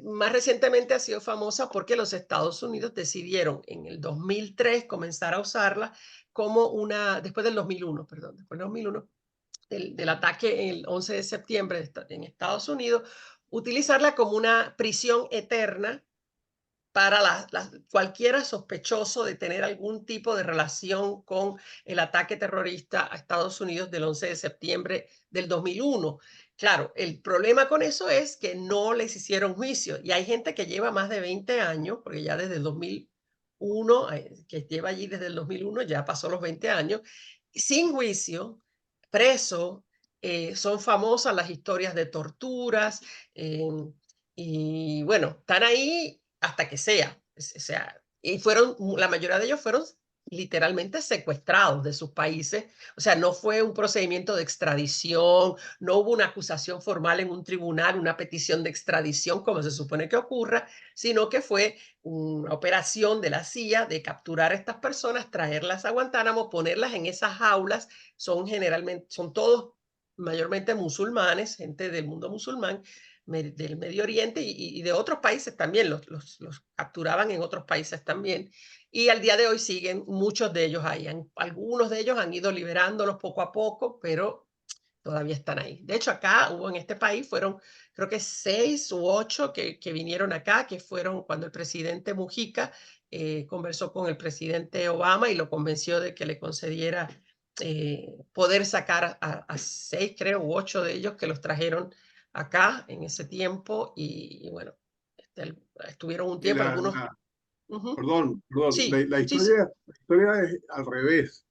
Más recientemente ha sido famosa porque los Estados Unidos decidieron en el 2003 comenzar a usarla como después del 2001, perdón, después del 2001, del ataque el 11 de septiembre en Estados Unidos, utilizarla como una prisión eterna para cualquiera sospechoso de tener algún tipo de relación con el ataque terrorista a Estados Unidos del 11 de septiembre del 2001. Claro, el problema con eso es que no les hicieron juicio, y hay gente que lleva más de 20 años, porque ya desde el 2001, que lleva allí desde el 2001, ya pasó los 20 años, sin juicio, preso. Son famosas las historias de torturas, y bueno, están ahí hasta que sea. O sea, y la mayoría de ellos fueron literalmente secuestrados de sus países. O sea, no fue un procedimiento de extradición, no hubo una acusación formal en un tribunal, una petición de extradición como se supone que ocurra, sino que fue una operación de la CIA de capturar a estas personas, traerlas a Guantánamo, ponerlas en esas jaulas. Son todos mayormente musulmanes, gente del mundo musulmán, del Medio Oriente y de otros países también, los capturaban en otros países también, y al día de hoy siguen muchos de ellos ahí. Algunos de ellos han ido liberándolos poco a poco, pero todavía están ahí. De hecho, acá en este país fueron, creo que 6 u 8 que vinieron acá, que fueron cuando el presidente Mujica conversó con el presidente Obama y lo convenció de que le concediera poder sacar a 6, creo, u 8 de ellos, que los trajeron acá en ese tiempo, y bueno, estuvieron un tiempo, algunos... Perdón, Sí, la sí, sí. historia es al revés.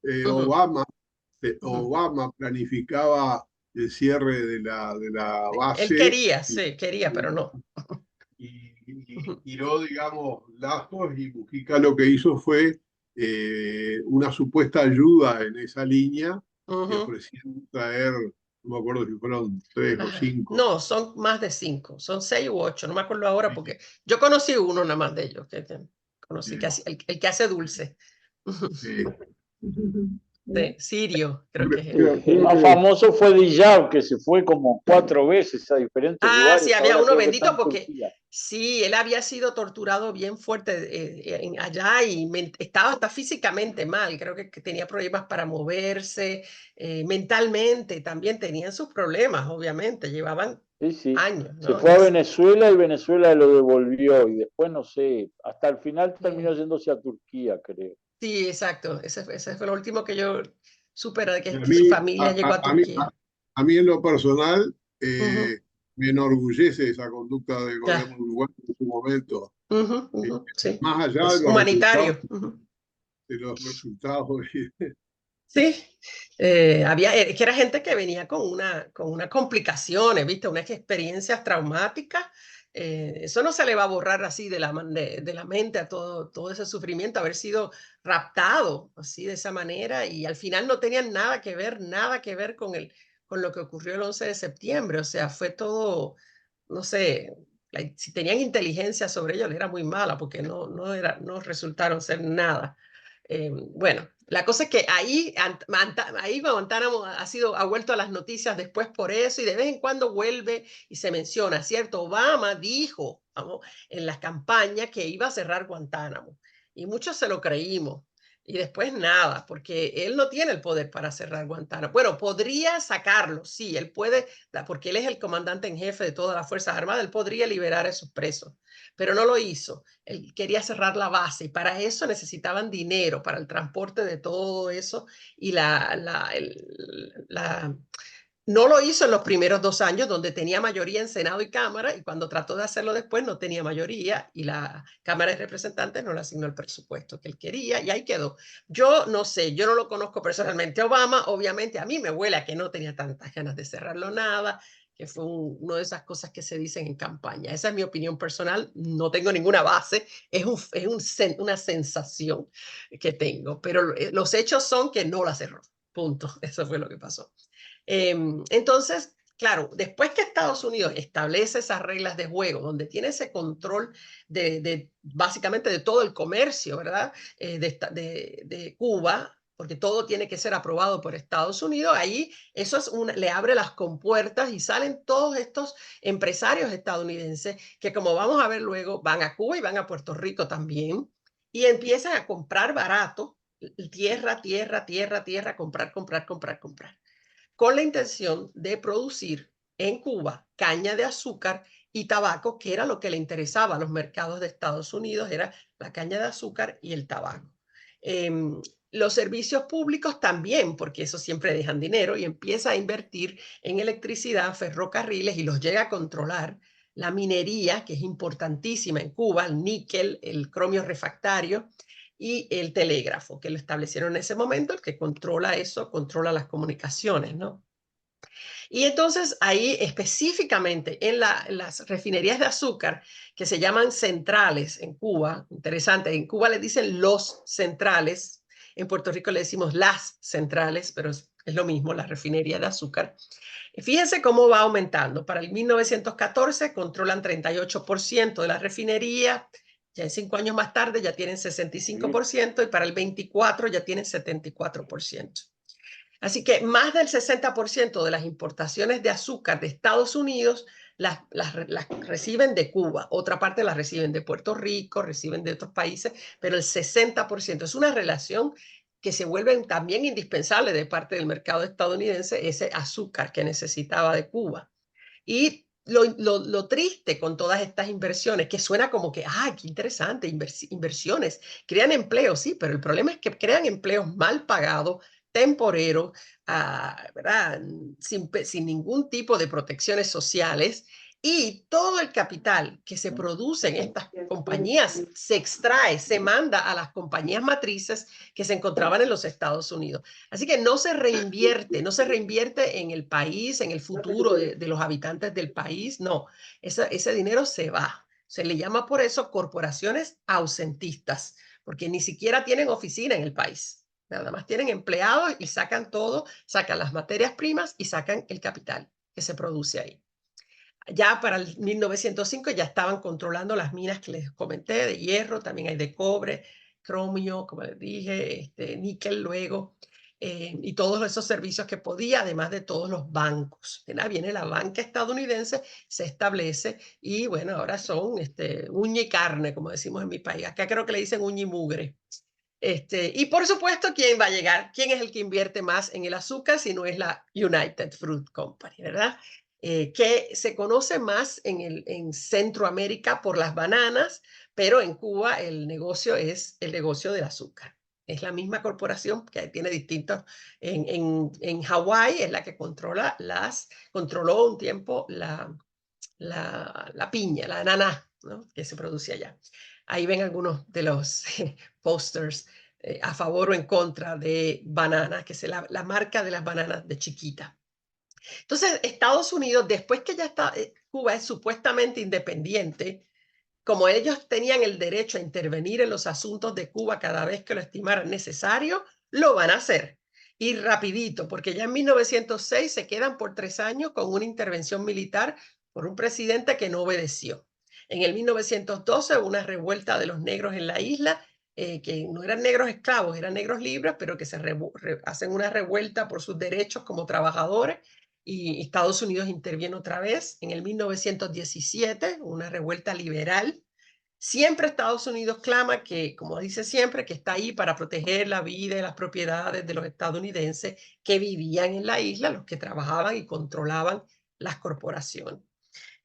Obama planificaba el cierre de la base. Él quería, sí, quería, pero no. Y tiró, digamos, lazos, y Mujica lo que hizo fue una supuesta ayuda en esa línea, que ofrecían traer, no me acuerdo si fueron 3 o 5. No, son más de 5, son 6 u 8, no me acuerdo ahora, porque yo conocí uno nada más de ellos, conocí el que hace dulce. Sí. De Sirio, creo que es El más famoso fue Dijab, que se fue como 4 veces a diferentes lugares. Sí, había Ahora uno creo que bendito está en porque Turquía. sí, él había sido torturado bien fuerte allá, y estaba hasta físicamente mal. Creo que tenía problemas para moverse, mentalmente también tenían sus problemas, obviamente, llevaban Sí. años, Se ¿no? fue a Venezuela y Venezuela lo devolvió, y después no sé, hasta el final terminó yéndose a Turquía, creo. Sí, exacto. Ese fue lo último que yo supe, de que A su mí, familia llegó a Turquía. a mí en lo personal Ujú, me enorgullece esa conducta del ya. gobierno uruguayo en su momento. Sí. Más allá Es de los humanitario. resultados. Sí, que era gente que venía con unas complicaciones, ¿viste? Unas experiencias traumáticas. Eso no se le va a borrar así de la mente a todo ese sufrimiento, haber sido raptado así de esa manera, y al final no tenían nada que ver con lo que ocurrió el 11 de septiembre. O sea, fue todo, no sé, si tenían inteligencia sobre ellos, era muy mala, porque no resultaron ser nada. Bueno, la cosa es que ahí Guantánamo ha vuelto a las noticias después por eso, y de vez en cuando vuelve y se menciona, ¿cierto? Obama dijo, vamos, en la campaña que iba a cerrar Guantánamo, y muchos se lo creímos. Y después nada, porque él no tiene el poder para cerrar Guantánamo. Bueno, podría sacarlo, sí, él puede, porque él es el comandante en jefe de todas las Fuerzas Armadas, él podría liberar a esos presos, pero no lo hizo. Él quería cerrar la base y para eso necesitaban dinero, para el transporte de todo eso, y no lo hizo en los primeros 2 años, donde tenía mayoría en Senado y Cámara, y cuando trató de hacerlo después no tenía mayoría, y la Cámara de Representantes no le asignó el presupuesto que él quería, y ahí quedó. Yo no sé, yo no lo conozco personalmente. Obama, obviamente, a mí me huele a que no tenía tantas ganas de cerrarlo nada, que fue una de esas cosas que se dicen en campaña. Esa es mi opinión personal, no tengo ninguna base, es una sensación que tengo, pero los hechos son que no la cerró, punto. Eso fue lo que pasó. Entonces, claro, después que Estados Unidos establece esas reglas de juego, donde tiene ese control básicamente de todo el comercio, ¿verdad? De Cuba, porque todo tiene que ser aprobado por Estados Unidos, ahí eso le abre las compuertas y salen todos estos empresarios estadounidenses que, como vamos a ver luego, van a Cuba y van a Puerto Rico también, y empiezan a comprar barato, tierra, comprar, con la intención de producir en Cuba caña de azúcar y tabaco, que era lo que le interesaba a los mercados de Estados Unidos, era la caña de azúcar y el tabaco. Los servicios públicos también, porque eso siempre dejan dinero, y empieza a invertir en electricidad, ferrocarriles, y los llega a controlar. La minería, que es importantísima en Cuba, el níquel, el cromio refractario, y el telégrafo, que lo establecieron en ese momento, el que controla eso, controla las comunicaciones, ¿no? Y entonces ahí específicamente en las refinerías de azúcar, que se llaman centrales en Cuba, interesante, en Cuba le dicen los centrales, en Puerto Rico le decimos las centrales, pero es lo mismo, la refinería de azúcar. Fíjense cómo va aumentando. Para el 1914 controlan 38% de la refinería, ya en 5 años más tarde ya tienen 65%, y para el 24 ya tienen 74%. Así que más del 60% de las importaciones de azúcar de Estados Unidos las reciben de Cuba. Otra parte las reciben de Puerto Rico, reciben de otros países, pero el 60%. Es una relación que se vuelve también indispensable de parte del mercado estadounidense, ese azúcar que necesitaba de Cuba. Y lo triste con todas estas inversiones, que suena como que, qué interesante, inversiones, crean empleos, sí, pero el problema es que crean empleos mal pagados, temporeros, ¿verdad? Sin ningún tipo de protecciones sociales, y todo el capital que se produce en estas compañías se extrae, se manda a las compañías matrices que se encontraban en los Estados Unidos. Así que no se reinvierte en el país, en el futuro de los habitantes del país, no. Ese dinero se va. Se le llama por eso corporaciones ausentistas, porque ni siquiera tienen oficina en el país. Nada más tienen empleados y sacan todo, sacan las materias primas y sacan el capital que se produce ahí. Ya para el 1905 ya estaban controlando las minas que les comenté, de hierro, también hay de cobre, cromio, como les dije, níquel luego, y todos esos servicios que podía, además de todos los bancos. Viene la banca estadounidense, se establece, y bueno, ahora son uña y carne, como decimos en mi país. Acá creo que le dicen uña y mugre. Y por supuesto, ¿quién va a llegar? ¿Quién es el que invierte más en el azúcar si no es la United Fruit Company, ¿verdad? Que se conoce más en Centroamérica por las bananas, pero en Cuba el negocio es el negocio del azúcar. Es la misma corporación que tiene distintos. En Hawái es la que controló un tiempo la piña, la ananá, ¿no? Que se produce allá. Ahí ven algunos de los posters a favor o en contra de bananas, que es la marca de las bananas de Chiquita. Entonces, Estados Unidos, después que ya Cuba es supuestamente independiente, como ellos tenían el derecho a intervenir en los asuntos de Cuba cada vez que lo estimaran necesario, lo van a hacer. Y rapidito, porque ya en 1906 se quedan por 3 años con una intervención militar por un presidente que no obedeció. En el 1912, una revuelta de los negros en la isla, que no eran negros esclavos, eran negros libres, pero que hacen una revuelta por sus derechos como trabajadores, y Estados Unidos interviene otra vez en el 1917, una revuelta liberal. Siempre Estados Unidos clama que, como dice siempre, que está ahí para proteger la vida y las propiedades de los estadounidenses que vivían en la isla, los que trabajaban y controlaban las corporaciones.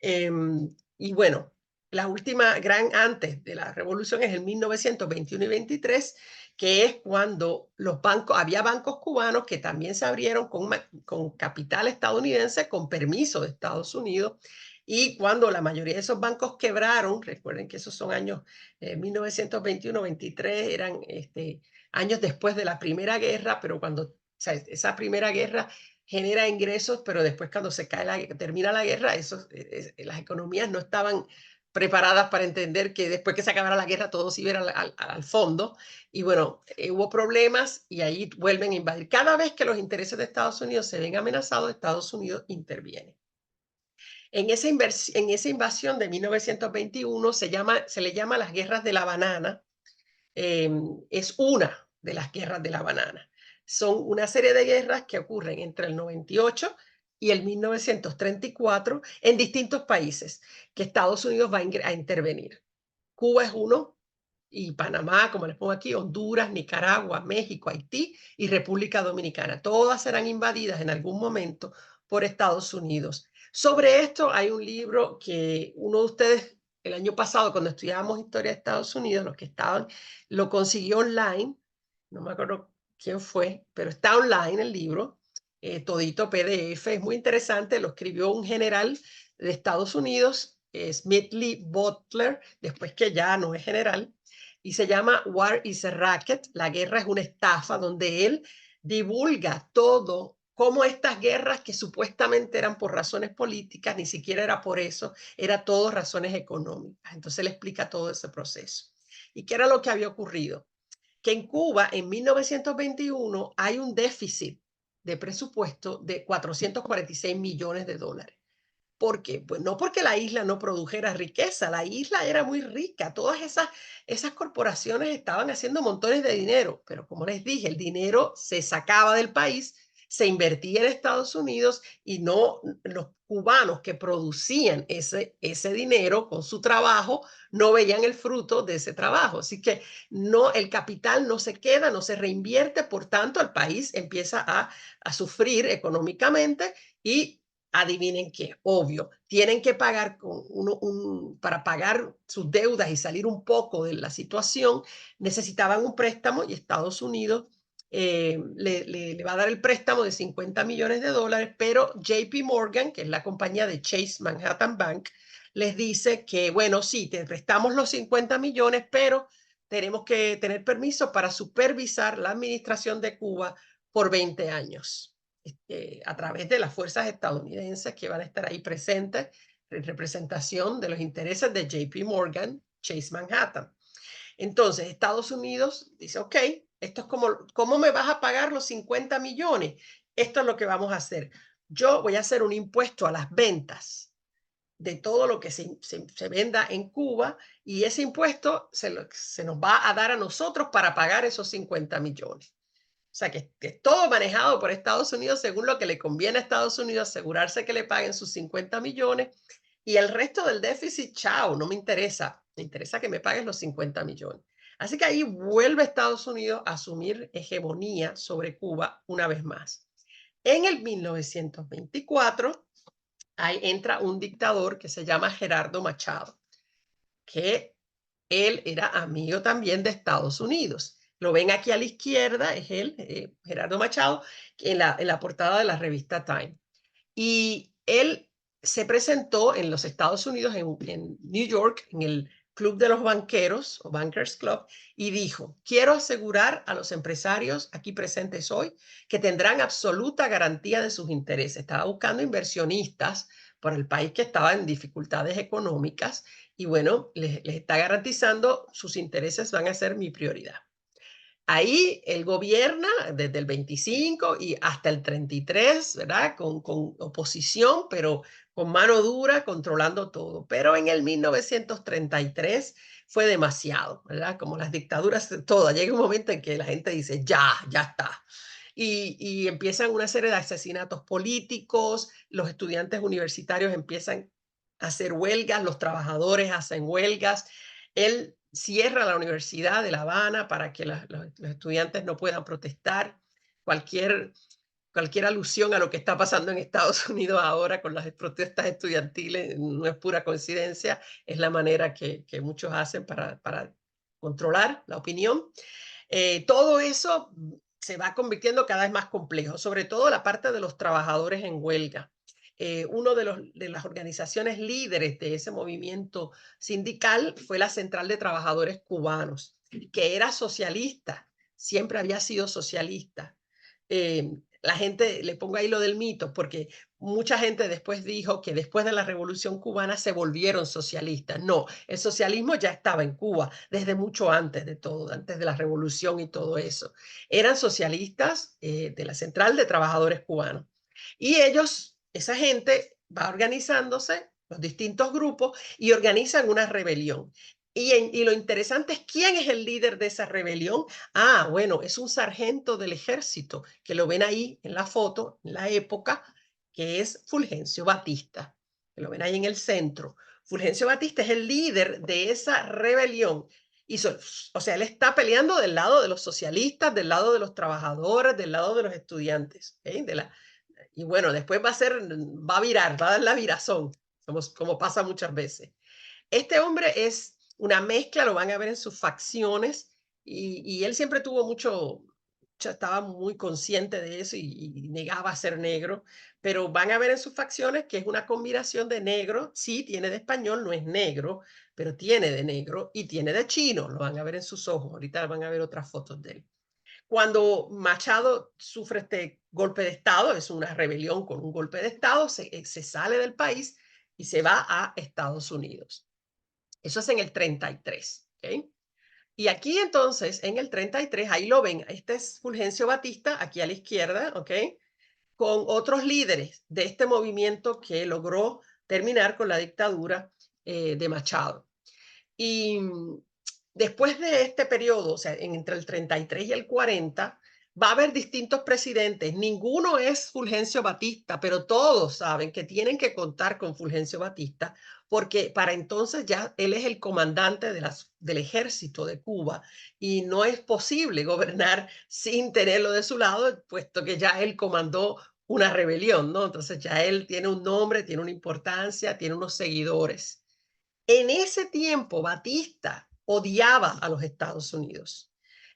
Y bueno, la última gran antes de la revolución es el 1921 y 23, que es cuando había bancos cubanos que también se abrieron con capital estadounidense, con permiso de Estados Unidos. Y cuando la mayoría de esos bancos quebraron, recuerden que esos son años 1921-23, eran años después de la Primera Guerra, pero cuando esa Primera Guerra genera ingresos, pero después cuando termina la guerra, las economías no estaban preparadas para entender que después que se acabara la guerra todos iban al fondo. Y bueno, hubo problemas y ahí vuelven a invadir. Cada vez que los intereses de Estados Unidos se ven amenazados, Estados Unidos interviene. En esa invasión de 1921 se le llama las guerras de la banana. Es una de las guerras de la banana. Son una serie de guerras que ocurren entre el 98 y el 1934 en distintos países que Estados Unidos va a intervenir. Cuba es uno, y Panamá, como les pongo aquí, Honduras, Nicaragua, México, Haití y República Dominicana. Todas serán invadidas en algún momento por Estados Unidos. Sobre esto hay un libro que uno de ustedes el año pasado, cuando estudiábamos historia de Estados Unidos, los que estaban, lo consiguió online. No me acuerdo quién fue, pero está online el libro, todito PDF. Es muy interesante, lo escribió un general de Estados Unidos, Smedley Butler, después que ya no es general, y se llama War is a Racket, la guerra es una estafa, donde él divulga todo, cómo estas guerras que supuestamente eran por razones políticas, ni siquiera era por eso, era todo razones económicas. Entonces él explica todo ese proceso. ¿Y qué era lo que había ocurrido? Que en Cuba, en 1921, hay un déficit de presupuesto de 446 millones de dólares. ¿Por qué? Pues no porque la isla no produjera riqueza, la isla era muy rica, todas esas corporaciones estaban haciendo montones de dinero, pero como les dije, el dinero se sacaba del país, se invertía en Estados Unidos y no los cubanos que producían ese dinero con su trabajo no veían el fruto de ese trabajo. Así que no, el capital no se queda, no se reinvierte, por tanto el país empieza a sufrir económicamente y adivinen qué, obvio, tienen que pagar para pagar sus deudas y salir un poco de la situación, necesitaban un préstamo y Estados Unidos le va a dar el préstamo de 50 millones de dólares, pero JP Morgan, que es la compañía de Chase Manhattan Bank, les dice que, bueno, sí, te prestamos los 50 millones, pero tenemos que tener permiso para supervisar la administración de Cuba por 20 años. A través de las fuerzas estadounidenses que van a estar ahí presentes en representación de los intereses de JP Morgan, Chase Manhattan. Entonces, Estados Unidos dice, ok, esto es ¿cómo me vas a pagar los 50 millones? Esto es lo que vamos a hacer. Yo voy a hacer un impuesto a las ventas de todo lo que se venda en Cuba y ese impuesto se nos va a dar a nosotros para pagar esos 50 millones. O sea, que es todo manejado por Estados Unidos según lo que le conviene a Estados Unidos, asegurarse que le paguen sus 50 millones y el resto del déficit, chao, no me interesa. Me interesa que me paguen los 50 millones. Así que ahí vuelve Estados Unidos a asumir hegemonía sobre Cuba una vez más. En el 1924, ahí entra un dictador que se llama Gerardo Machado, que él era amigo también de Estados Unidos. Lo ven aquí a la izquierda, es él, Gerardo Machado, en la portada de la revista Time. Y él se presentó en los Estados Unidos, en New York, en el Club de los Banqueros, o Bankers Club, y dijo, quiero asegurar a los empresarios aquí presentes hoy que tendrán absoluta garantía de sus intereses. Estaba buscando inversionistas para el país que estaba en dificultades económicas y bueno, les está garantizando sus intereses van a ser mi prioridad. Ahí él gobierna desde el 25 y hasta el 33, ¿verdad? Con oposición, pero con mano dura, controlando todo. Pero en el 1933 fue demasiado, ¿verdad? Como las dictaduras todas, llega un momento en que la gente dice, ya está. Y empiezan una serie de asesinatos políticos, los estudiantes universitarios empiezan a hacer huelgas, los trabajadores hacen huelgas. Él cierra la Universidad de La Habana para que los estudiantes no puedan protestar. Cualquier alusión a lo que está pasando en Estados Unidos ahora con las protestas estudiantiles no es pura coincidencia, es la manera que muchos hacen para controlar la opinión. Todo eso se va convirtiendo cada vez más complejo, sobre todo la parte de los trabajadores en huelga. Uno de las organizaciones líderes de ese movimiento sindical fue la Central de Trabajadores Cubanos, que era socialista, siempre había sido socialista. La gente, le pongo ahí lo del mito, porque mucha gente después dijo que después de la Revolución Cubana se volvieron socialistas. No, el socialismo ya estaba en Cuba desde mucho antes de todo, antes de la Revolución y todo eso. Eran socialistas de la Central de Trabajadores Cubanos. Y ellos, esa gente va organizándose, los distintos grupos, y organizan una rebelión. Y lo interesante es quién es el líder de esa rebelión. Ah, bueno, es un sargento del ejército, que lo ven ahí en la foto, en la época, que es Fulgencio Batista, que lo ven ahí en el centro. Fulgencio Batista es el líder de esa rebelión. O sea, él está peleando del lado de los socialistas, del lado de los trabajadores, del lado de los estudiantes. Y bueno, después va a virar, va a dar la virazón, como pasa muchas veces. Este hombre es una mezcla, lo van a ver en sus facciones, y él siempre tuvo estaba muy consciente de eso y negaba ser negro, pero van a ver en sus facciones que es una combinación de negro, sí, tiene de español, no es negro, pero tiene de negro y tiene de chino, lo van a ver en sus ojos, ahorita van a ver otras fotos de él. Cuando Machado sufre este golpe de Estado, es una rebelión con un golpe de Estado, se sale del país y se va a Estados Unidos. Eso es en el 33, ¿ok? Y aquí entonces, en el 33, ahí lo ven, este es Fulgencio Batista, aquí a la izquierda, ¿ok? Con otros líderes de este movimiento que logró terminar con la dictadura de Machado. Y después de este periodo, o sea, entre el 33 y el 40, va a haber distintos presidentes. Ninguno es Fulgencio Batista, pero todos saben que tienen que contar con Fulgencio Batista, porque para entonces ya él es el comandante del ejército de Cuba y no es posible gobernar sin tenerlo de su lado, puesto que ya él comandó una rebelión, ¿no? Entonces ya él tiene un nombre, tiene una importancia, tiene unos seguidores. En ese tiempo, Batista odiaba a los Estados Unidos.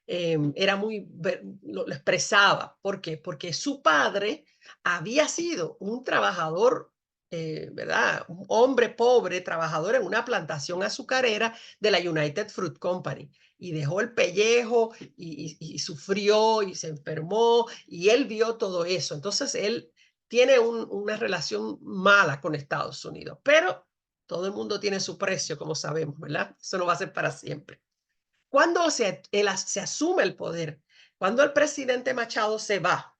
Lo expresaba. ¿Por qué? Porque su padre había sido un trabajador, ¿verdad? Un hombre pobre, trabajador en una plantación azucarera de la United Fruit Company. Y dejó el pellejo y sufrió y se enfermó y él vio todo eso. Entonces él tiene una relación mala con Estados Unidos, pero todo el mundo tiene su precio, como sabemos, ¿verdad? Eso no va a ser para siempre. Cuando se asume el poder, cuando el presidente Machado se va,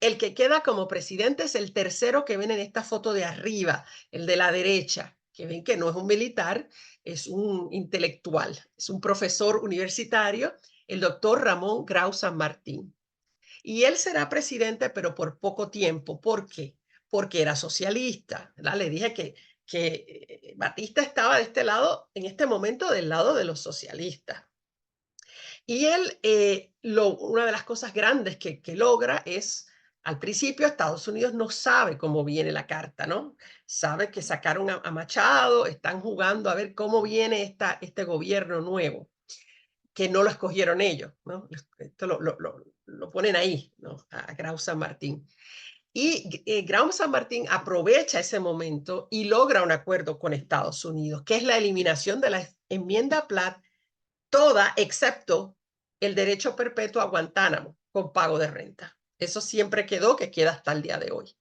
el que queda como presidente es el tercero que ven en esta foto de arriba, el de la derecha, que ven que no es un militar, es un intelectual, es un profesor universitario, el doctor Ramón Grau San Martín. Y él será presidente, pero por poco tiempo. ¿Por qué? Porque era socialista, ¿verdad? Le dije que Batista estaba de este lado, en este momento del lado de los socialistas. Y él, una de las cosas grandes que logra es, al principio Estados Unidos no sabe cómo viene la carta, ¿no? Sabe que sacaron a Machado, están jugando a ver cómo viene este gobierno nuevo, que no lo escogieron ellos, ¿no? Esto lo ponen ahí, ¿no? A Grau San Martín. Y Grau San Martín aprovecha ese momento y logra un acuerdo con Estados Unidos, que es la eliminación de la enmienda Platt, toda excepto el derecho perpetuo a Guantánamo con pago de renta. Eso siempre quedó, que queda hasta el día de hoy.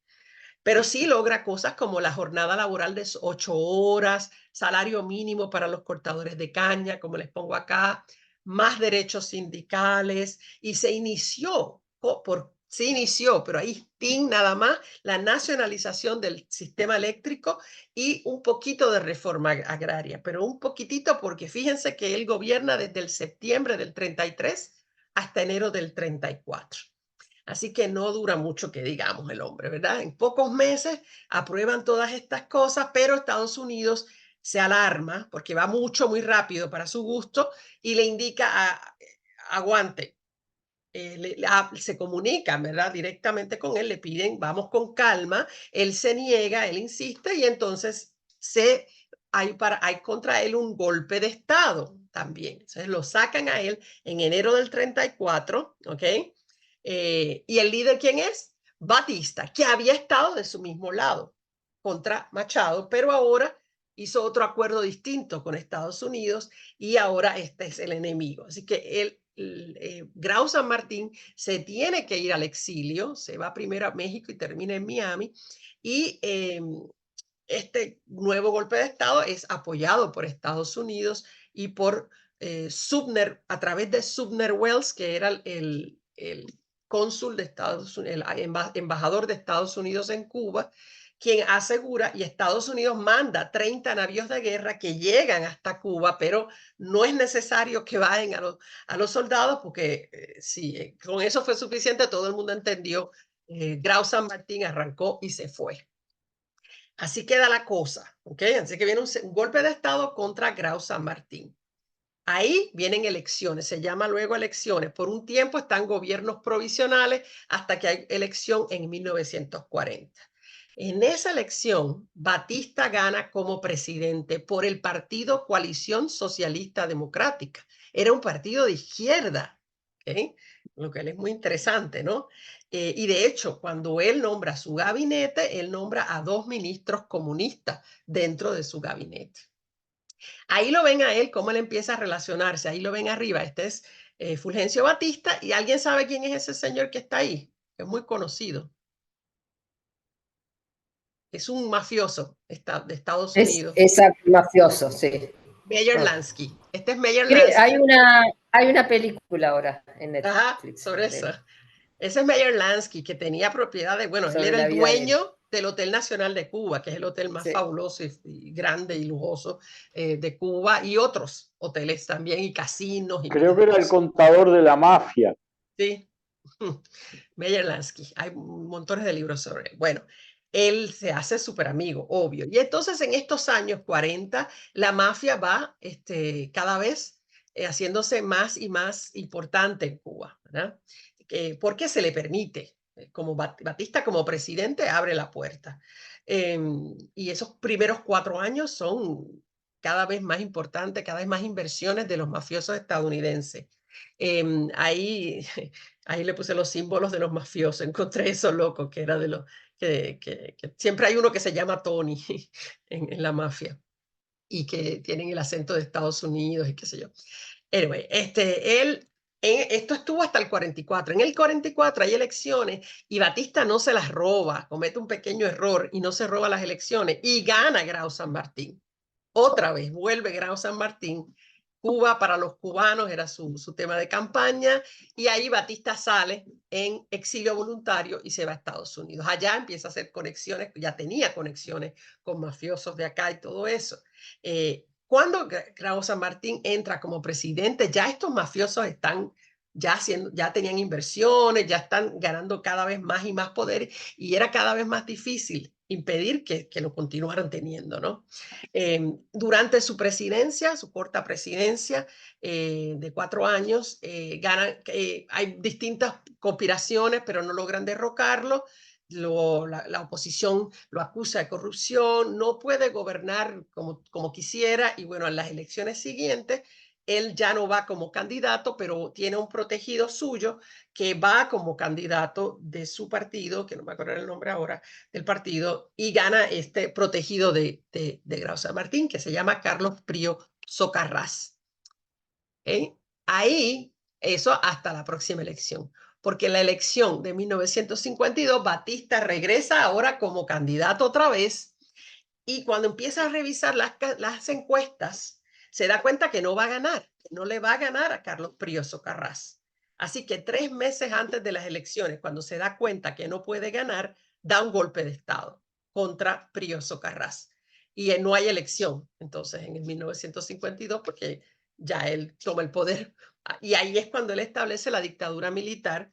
Pero sí logra cosas como la jornada laboral de 8 horas, salario mínimo para los cortadores de caña, como les pongo acá, más derechos sindicales y se inició, pero ahí fin nada más, la nacionalización del sistema eléctrico y un poquito de reforma agraria, pero un poquitito porque fíjense que él gobierna desde el septiembre del 33 hasta enero del 34. Así que no dura mucho que digamos el hombre, ¿verdad? En pocos meses aprueban todas estas cosas, pero Estados Unidos se alarma porque va muy rápido para su gusto y le indica aguante. Se comunican, ¿verdad? Directamente con él, le piden, vamos con calma, él se niega, él insiste y entonces hay contra él un golpe de Estado también. Entonces lo sacan a él en enero del 34, ¿ok? ¿Y el líder quién es? Batista, que había estado de su mismo lado contra Machado, pero ahora hizo otro acuerdo distinto con Estados Unidos y ahora este es el enemigo. Así que Grau San Martín se tiene que ir al exilio, se va primero a México y termina en Miami, y este nuevo golpe de Estado es apoyado por Estados Unidos y por Sumner, a través de Sumner Wells, que era el cónsul de Estados Unidos, el embajador de Estados Unidos en Cuba, quien asegura, y Estados Unidos manda 30 navíos de guerra que llegan hasta Cuba, pero no es necesario que vayan a los soldados, porque si con eso fue suficiente, todo el mundo entendió. Grau San Martín arrancó y se fue. Así queda la cosa, ¿ok? Así que viene un golpe de Estado contra Grau San Martín. Ahí vienen elecciones, se llama luego elecciones. Por un tiempo están gobiernos provisionales hasta que hay elección en 1940. En esa elección, Batista gana como presidente por el partido Coalición Socialista Democrática. Era un partido de izquierda, ¿okay? Lo que es muy interesante, ¿no? Y de hecho, cuando él nombra su gabinete, él nombra a 2 ministros comunistas dentro de su gabinete. Ahí lo ven a él, cómo él empieza a relacionarse. Ahí lo ven arriba. Este es Fulgencio Batista. ¿Y alguien sabe quién es ese señor que está ahí? Es muy conocido. Es un mafioso de Estados Unidos. Es mafioso, sí. Meyer Lansky. Este es Meyer Lansky. Hay una película ahora en Netflix. Ajá, sobre eso. Ese es Meyer Lansky, que tenía propiedades. Bueno, él era el dueño del Hotel Nacional de Cuba, que es el hotel más fabuloso y grande y lujoso de Cuba, y otros hoteles también, y casinos. Y creo que era el contador de la mafia. Sí, Meyer Lansky. Hay montones de libros sobre él. Bueno, él se hace súper amigo, obvio. Y entonces en estos años 40, la mafia va cada vez haciéndose más y más importante en Cuba, ¿verdad? Porque se le permite. Como Batista como presidente abre la puerta. Y esos primeros 4 años son cada vez más importantes, cada vez más inversiones de los mafiosos estadounidenses. Ahí le puse los símbolos de los mafiosos, encontré eso loco, que era de los que siempre hay uno que se llama Tony en la mafia y que tienen el acento de Estados Unidos y qué sé yo. Anyway, esto estuvo hasta el 44. En el 44 hay elecciones y Batista no se las roba, comete un pequeño error y no se roba las elecciones y gana Grau San Martín. Otra vez vuelve Grau San Martín. Cuba para los cubanos era su tema de campaña y ahí Batista sale en exilio voluntario y se va a Estados Unidos. Allá empieza a hacer conexiones, ya tenía conexiones con mafiosos de acá y todo eso. Cuando Grau San Martín entra como presidente, ya estos mafiosos están ya tenían inversiones, ya están ganando cada vez más y más poder y era cada vez más difícil impedir que lo continuaran teniendo, ¿no? Durante su presidencia, su corta presidencia de 4 años, hay distintas conspiraciones, pero no logran derrocarlo. La oposición lo acusa de corrupción, no puede gobernar como quisiera y bueno, en las elecciones siguientes él ya no va como candidato, pero tiene un protegido suyo que va como candidato de su partido, que no me acuerdo el nombre ahora, del partido, y gana este protegido de Grau San Martín, que se llama Carlos Prío Socarrás. Ahí, eso hasta la próxima elección. Porque en la elección de 1952, Batista regresa ahora como candidato otra vez, y cuando empieza a revisar las encuestas, se da cuenta que no va a ganar, no le va a ganar a Carlos Prío Socarrás. Así que 3 meses antes de las elecciones, cuando se da cuenta que no puede ganar, da un golpe de Estado contra Prío Socarrás. Y no hay elección, entonces, en el 1952, porque ya él toma el poder. Y ahí es cuando él establece la dictadura militar.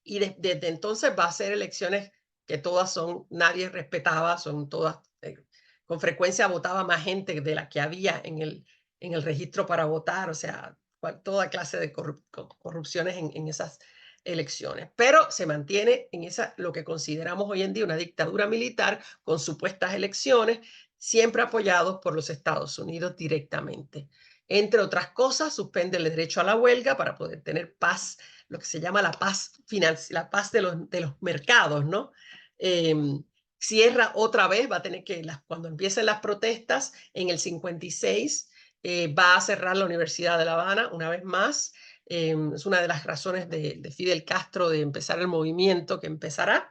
Y desde entonces va a hacer elecciones que todas son, nadie respetaba, son todas, con frecuencia votaba más gente de la que había en el registro para votar, o sea, toda clase de corrupciones en esas elecciones. Pero se mantiene en lo que consideramos hoy en día una dictadura militar con supuestas elecciones, siempre apoyados por los Estados Unidos directamente. Entre otras cosas, suspende el derecho a la huelga para poder tener paz, lo que se llama la paz la paz de los mercados, ¿no? Cierra otra vez, va a tener que, cuando empiecen las protestas, en el 56, va a cerrar la Universidad de La Habana una vez más. Es una de las razones de Fidel Castro de empezar el movimiento que empezará.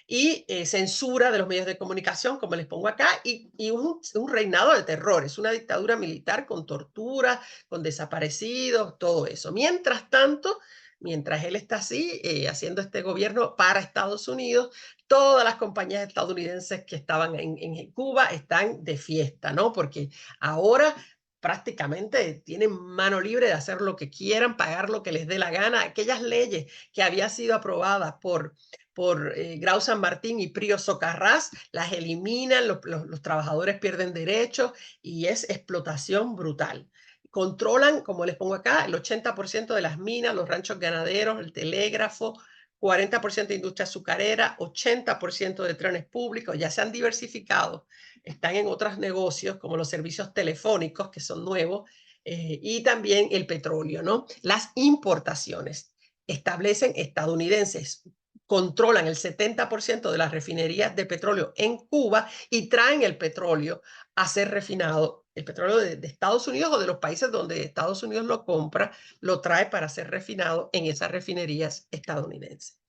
Y censura de los medios de comunicación, como les pongo acá, y un reinado de terror. Es una dictadura militar con tortura, con desaparecidos, todo eso. Mientras tanto, mientras él está así, haciendo este gobierno para Estados Unidos, todas las compañías estadounidenses que estaban en Cuba están de fiesta, ¿no? Porque ahora prácticamente tienen mano libre de hacer lo que quieran, pagar lo que les dé la gana. Aquellas leyes que habían sido aprobadas por Grau San Martín y Prío Socarrás, las eliminan, los trabajadores pierden derechos y es explotación brutal. Controlan, como les pongo acá, el 80% de las minas, los ranchos ganaderos, el telégrafo, 40% de industria azucarera, 80% de trenes públicos, ya se han diversificado, están en otros negocios como los servicios telefónicos, que son nuevos, y también el petróleo, ¿no? Las importaciones establecen estadounidenses, controlan el 70% de las refinerías de petróleo en Cuba y traen el petróleo a ser refinado. El petróleo de Estados Unidos o de los países donde Estados Unidos lo compra, lo trae para ser refinado en esas refinerías estadounidenses.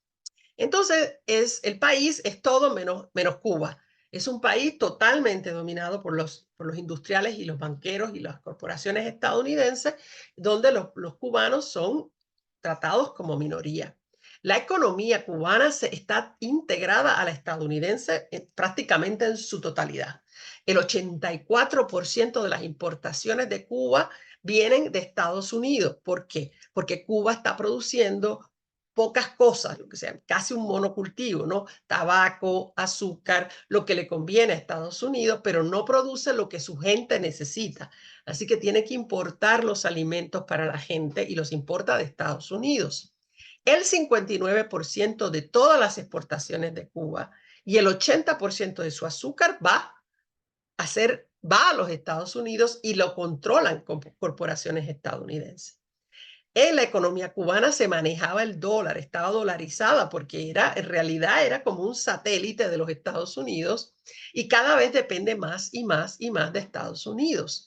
Entonces, el país es todo menos Cuba. Es un país totalmente dominado por los industriales y los banqueros y las corporaciones estadounidenses, donde los cubanos son tratados como minoría. La economía cubana está integrada a la estadounidense prácticamente en su totalidad. El 84% de las importaciones de Cuba vienen de Estados Unidos. ¿Por qué? Porque Cuba está produciendo pocas cosas, lo que sea, casi un monocultivo, ¿no? Tabaco, azúcar, lo que le conviene a Estados Unidos, pero no produce lo que su gente necesita. Así que tiene que importar los alimentos para la gente y los importa de Estados Unidos. El 59% de todas las exportaciones de Cuba y el 80% de su azúcar va a los Estados Unidos y lo controlan con corporaciones estadounidenses. En la economía cubana se manejaba el dólar, estaba dolarizada porque en realidad era como un satélite de los Estados Unidos y cada vez depende más y más y más de Estados Unidos.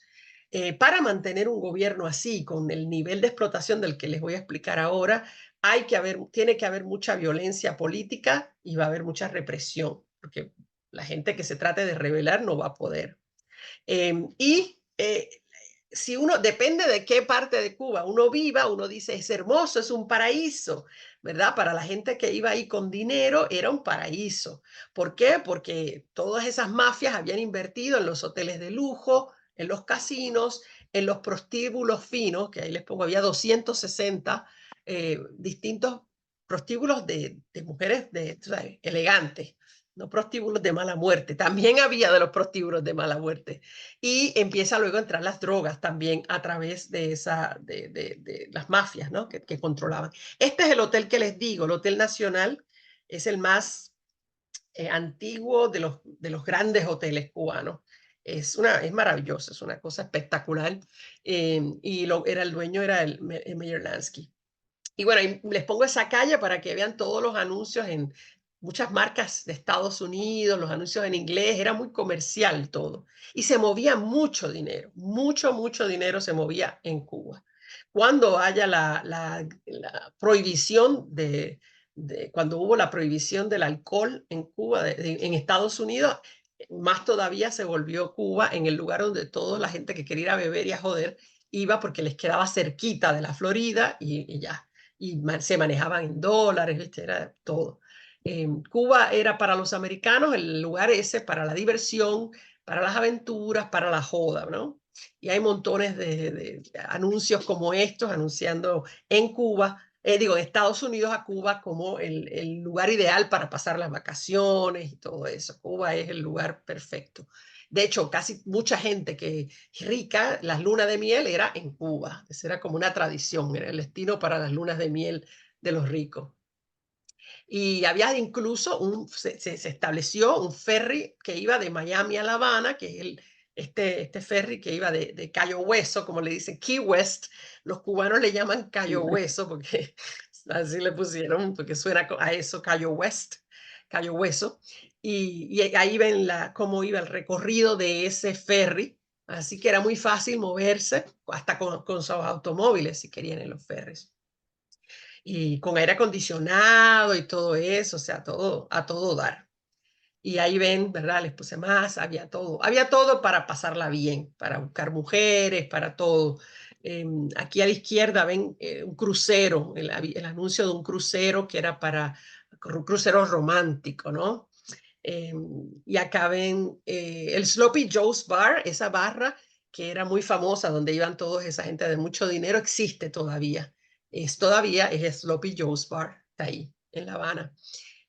Para mantener un gobierno así, con el nivel de explotación del que les voy a explicar ahora, tiene que haber mucha violencia política y va a haber mucha represión, porque la gente que se trate de rebelar no va a poder. Si uno, depende de qué parte de Cuba uno viva, uno dice, es hermoso, es un paraíso, ¿verdad? Para la gente que iba ahí con dinero, era un paraíso. ¿Por qué? Porque todas esas mafias habían invertido en los hoteles de lujo, en los casinos, en los prostíbulos finos, que ahí les pongo, había 260 distintos prostíbulos de mujeres elegantes, no prostíbulos de mala muerte. También había de los prostíbulos de mala muerte. Y empieza luego a entrar las drogas también a través de las mafias, ¿no? que controlaban. Este es el hotel que les digo, el Hotel Nacional, es el más antiguo de los grandes hoteles cubanos. Es maravilloso, es una cosa espectacular. El dueño era el Meyer Lansky. Y bueno, les pongo esa calle para que vean todos los anuncios en muchas marcas de Estados Unidos, los anuncios en inglés, era muy comercial todo. Y se movía mucho dinero, mucho dinero se movía en Cuba. Cuando haya la prohibición cuando hubo la prohibición del alcohol en Cuba, en Estados Unidos, más todavía se volvió Cuba en el lugar donde toda la gente que quería ir a beber y a joder iba porque les quedaba cerquita de la Florida y ya. Y se manejaban en dólares, ¿viste? Era todo. Cuba era para los americanos el lugar ese para la diversión, para las aventuras, para la joda, ¿no? Y hay montones de anuncios como estos, anunciando en Cuba, digo, en Estados Unidos a Cuba como el lugar ideal para pasar las vacaciones y todo eso. Cuba es el lugar perfecto. De hecho, casi mucha gente que rica, las lunas de miel era en Cuba. Esa era como una tradición, era el destino para las lunas de miel de los ricos. Y había incluso, se estableció un ferry que iba de Miami a La Habana, que es este ferry que iba de Cayo Hueso, como le dicen, Key West. Los cubanos le llaman Cayo Hueso porque así le pusieron, porque suena a eso, Cayo West, Cayo Hueso. Y ahí ven cómo iba el recorrido de ese ferry. Así que era muy fácil moverse, hasta con sus automóviles, si querían, en los ferries. Y con aire acondicionado y todo eso, o sea, a todo dar. Y ahí ven, ¿verdad? Les puse más, había todo para pasarla bien, para buscar mujeres, para todo. Aquí a la izquierda ven un crucero, el anuncio de un crucero que era para un crucero romántico, ¿no? Y acá ven el Sloppy Joe's Bar, esa barra que era muy famosa, donde iban toda esa gente de mucho dinero, existe todavía. Todavía es Sloppy Joe's Bar, está ahí, en La Habana.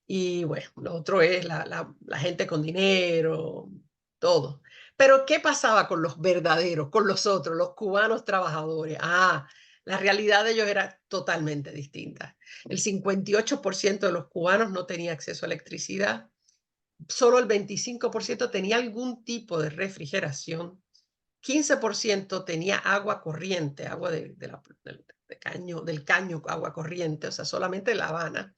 Y bueno, lo otro es la gente con dinero, todo. Pero ¿qué pasaba con los verdaderos, con los otros, los cubanos trabajadores? La realidad de ellos era totalmente distinta. El 58% de los cubanos no tenía acceso a electricidad. Solo el 25% tenía algún tipo de refrigeración. 15% tenía agua corriente, agua del caño, agua corriente, o sea, solamente La Habana.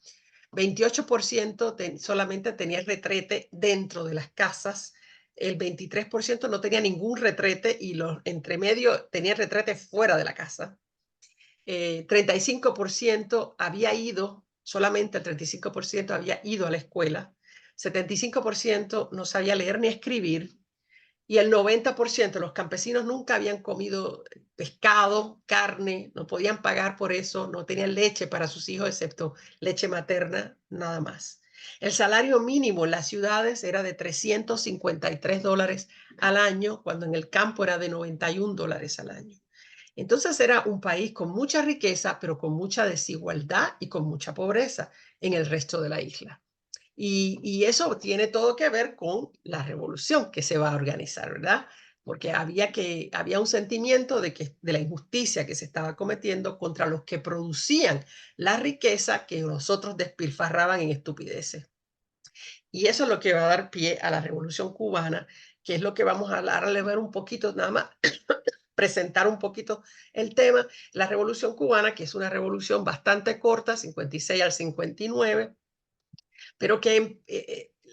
28% solamente tenía retrete dentro de las casas. El 23% no tenía ningún retrete y los entre medio tenían retrete fuera de la casa. 35% había ido, solamente el 35% había ido a la escuela. 75% no sabía leer ni escribir. Y el 90% de los campesinos nunca habían comido pescado, carne, no podían pagar por eso, no tenían leche para sus hijos, excepto leche materna, nada más. El salario mínimo en las ciudades era de $353 al año, cuando en el campo era de $91 al año. Entonces era un país con mucha riqueza, pero con mucha desigualdad y con mucha pobreza en el resto de la isla. Y eso tiene todo que ver con la revolución que se va a organizar, ¿verdad? Porque había un sentimiento de la injusticia que se estaba cometiendo contra los que producían la riqueza que los otros despilfarraban en estupideces. Y eso es lo que va a dar pie a la revolución cubana, que es lo que vamos a hablar un poquito, nada más presentar un poquito el tema. La revolución cubana, que es una revolución bastante corta, 56 al 59, pero que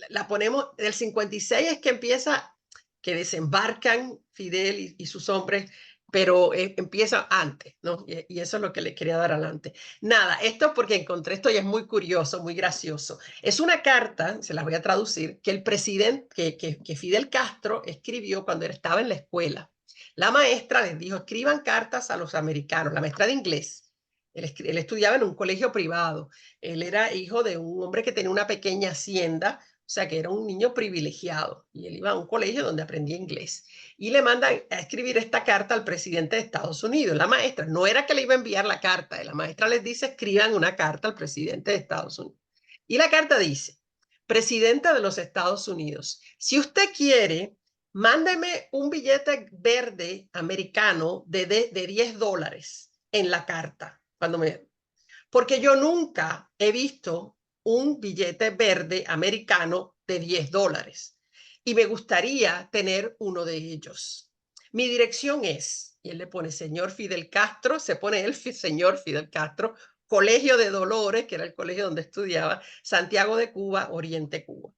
la ponemos, del 56 es que empieza, que desembarcan Fidel y sus hombres, pero empieza antes, ¿no? Y eso es lo que le quería dar adelante. Nada, esto porque encontré esto y es muy curioso, muy gracioso. Es una carta, se las voy a traducir, que el presidente, que Fidel Castro escribió cuando él estaba en la escuela. La maestra les dijo, escriban cartas a los americanos, la maestra de inglés. Él estudiaba en un colegio privado. Él era hijo de un hombre que tenía una pequeña hacienda, o sea que era un niño privilegiado. Y él iba a un colegio donde aprendía inglés. Y le mandan a escribir esta carta al presidente de Estados Unidos. La maestra, no era que le iba a enviar la carta, la maestra les dice, escriban una carta al presidente de Estados Unidos. Y la carta dice, presidente de los Estados Unidos, si usted quiere, mándeme un billete verde americano de $10 en la carta. Porque yo nunca he visto un billete verde americano de $10 y me gustaría tener uno de ellos. Mi dirección es, y él le pone señor Fidel Castro, se pone el señor Fidel Castro, Colegio de Dolores, que era el colegio donde estudiaba, Santiago de Cuba, Oriente Cuba.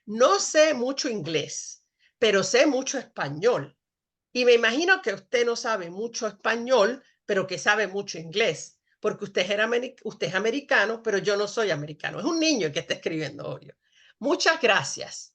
No sé mucho inglés, pero sé mucho español. Y me imagino que usted no sabe mucho español, pero que sabe mucho inglés, porque usted es americano, pero yo no soy americano. Es un niño que está escribiendo, Orio. Muchas gracias.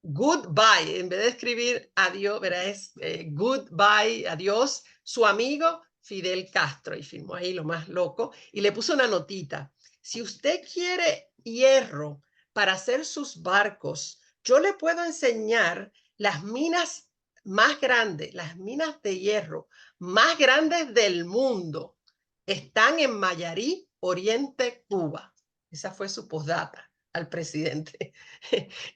goodbye, en vez de escribir adiós, verá, es goodbye, adiós, su amigo Fidel Castro, y firmó ahí lo más loco, y le puso una notita. Si usted quiere hierro para hacer sus barcos, yo le puedo enseñar las minas más grandes, las minas de hierro más grandes del mundo. Están en Mayarí, Oriente, Cuba. Esa fue su postdata al presidente.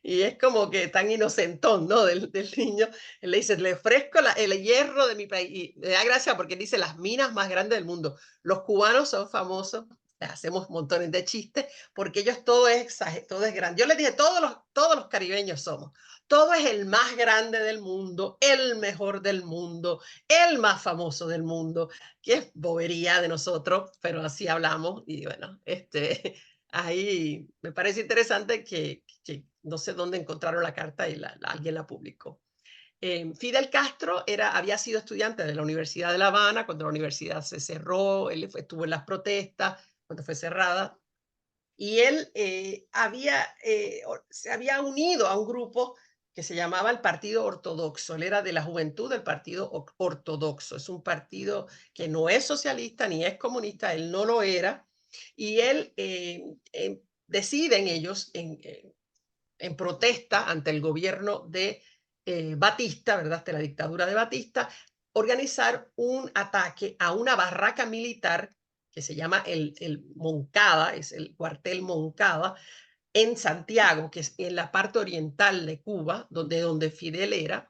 Y es como que tan inocentón, ¿no? Del niño. Él le dice, le ofrezco el hierro de mi país. Y me da gracia porque dice las minas más grandes del mundo. Los cubanos son famosos, hacemos montones de chistes, porque ellos todo es grande. Yo les dije, todos los caribeños somos. Todo es el más grande del mundo, el mejor del mundo, el más famoso del mundo, que es bobería de nosotros, pero así hablamos. Y bueno, ahí me parece interesante que no sé dónde encontraron la carta y alguien la publicó. Fidel Castro había sido estudiante de la Universidad de La Habana cuando la universidad se cerró, él estuvo en las protestas cuando fue cerrada, y él se había unido a un grupo que se llamaba el Partido Ortodoxo. Él era de la juventud del Partido Ortodoxo. Es un partido que no es socialista ni es comunista, él no lo era, y él deciden ellos en protesta ante el gobierno de Batista, ¿verdad? Ante la dictadura de Batista, organizar un ataque a una barraca militar que se llama el Moncada, es el cuartel Moncada, en Santiago, que es en la parte oriental de Cuba, donde Fidel era,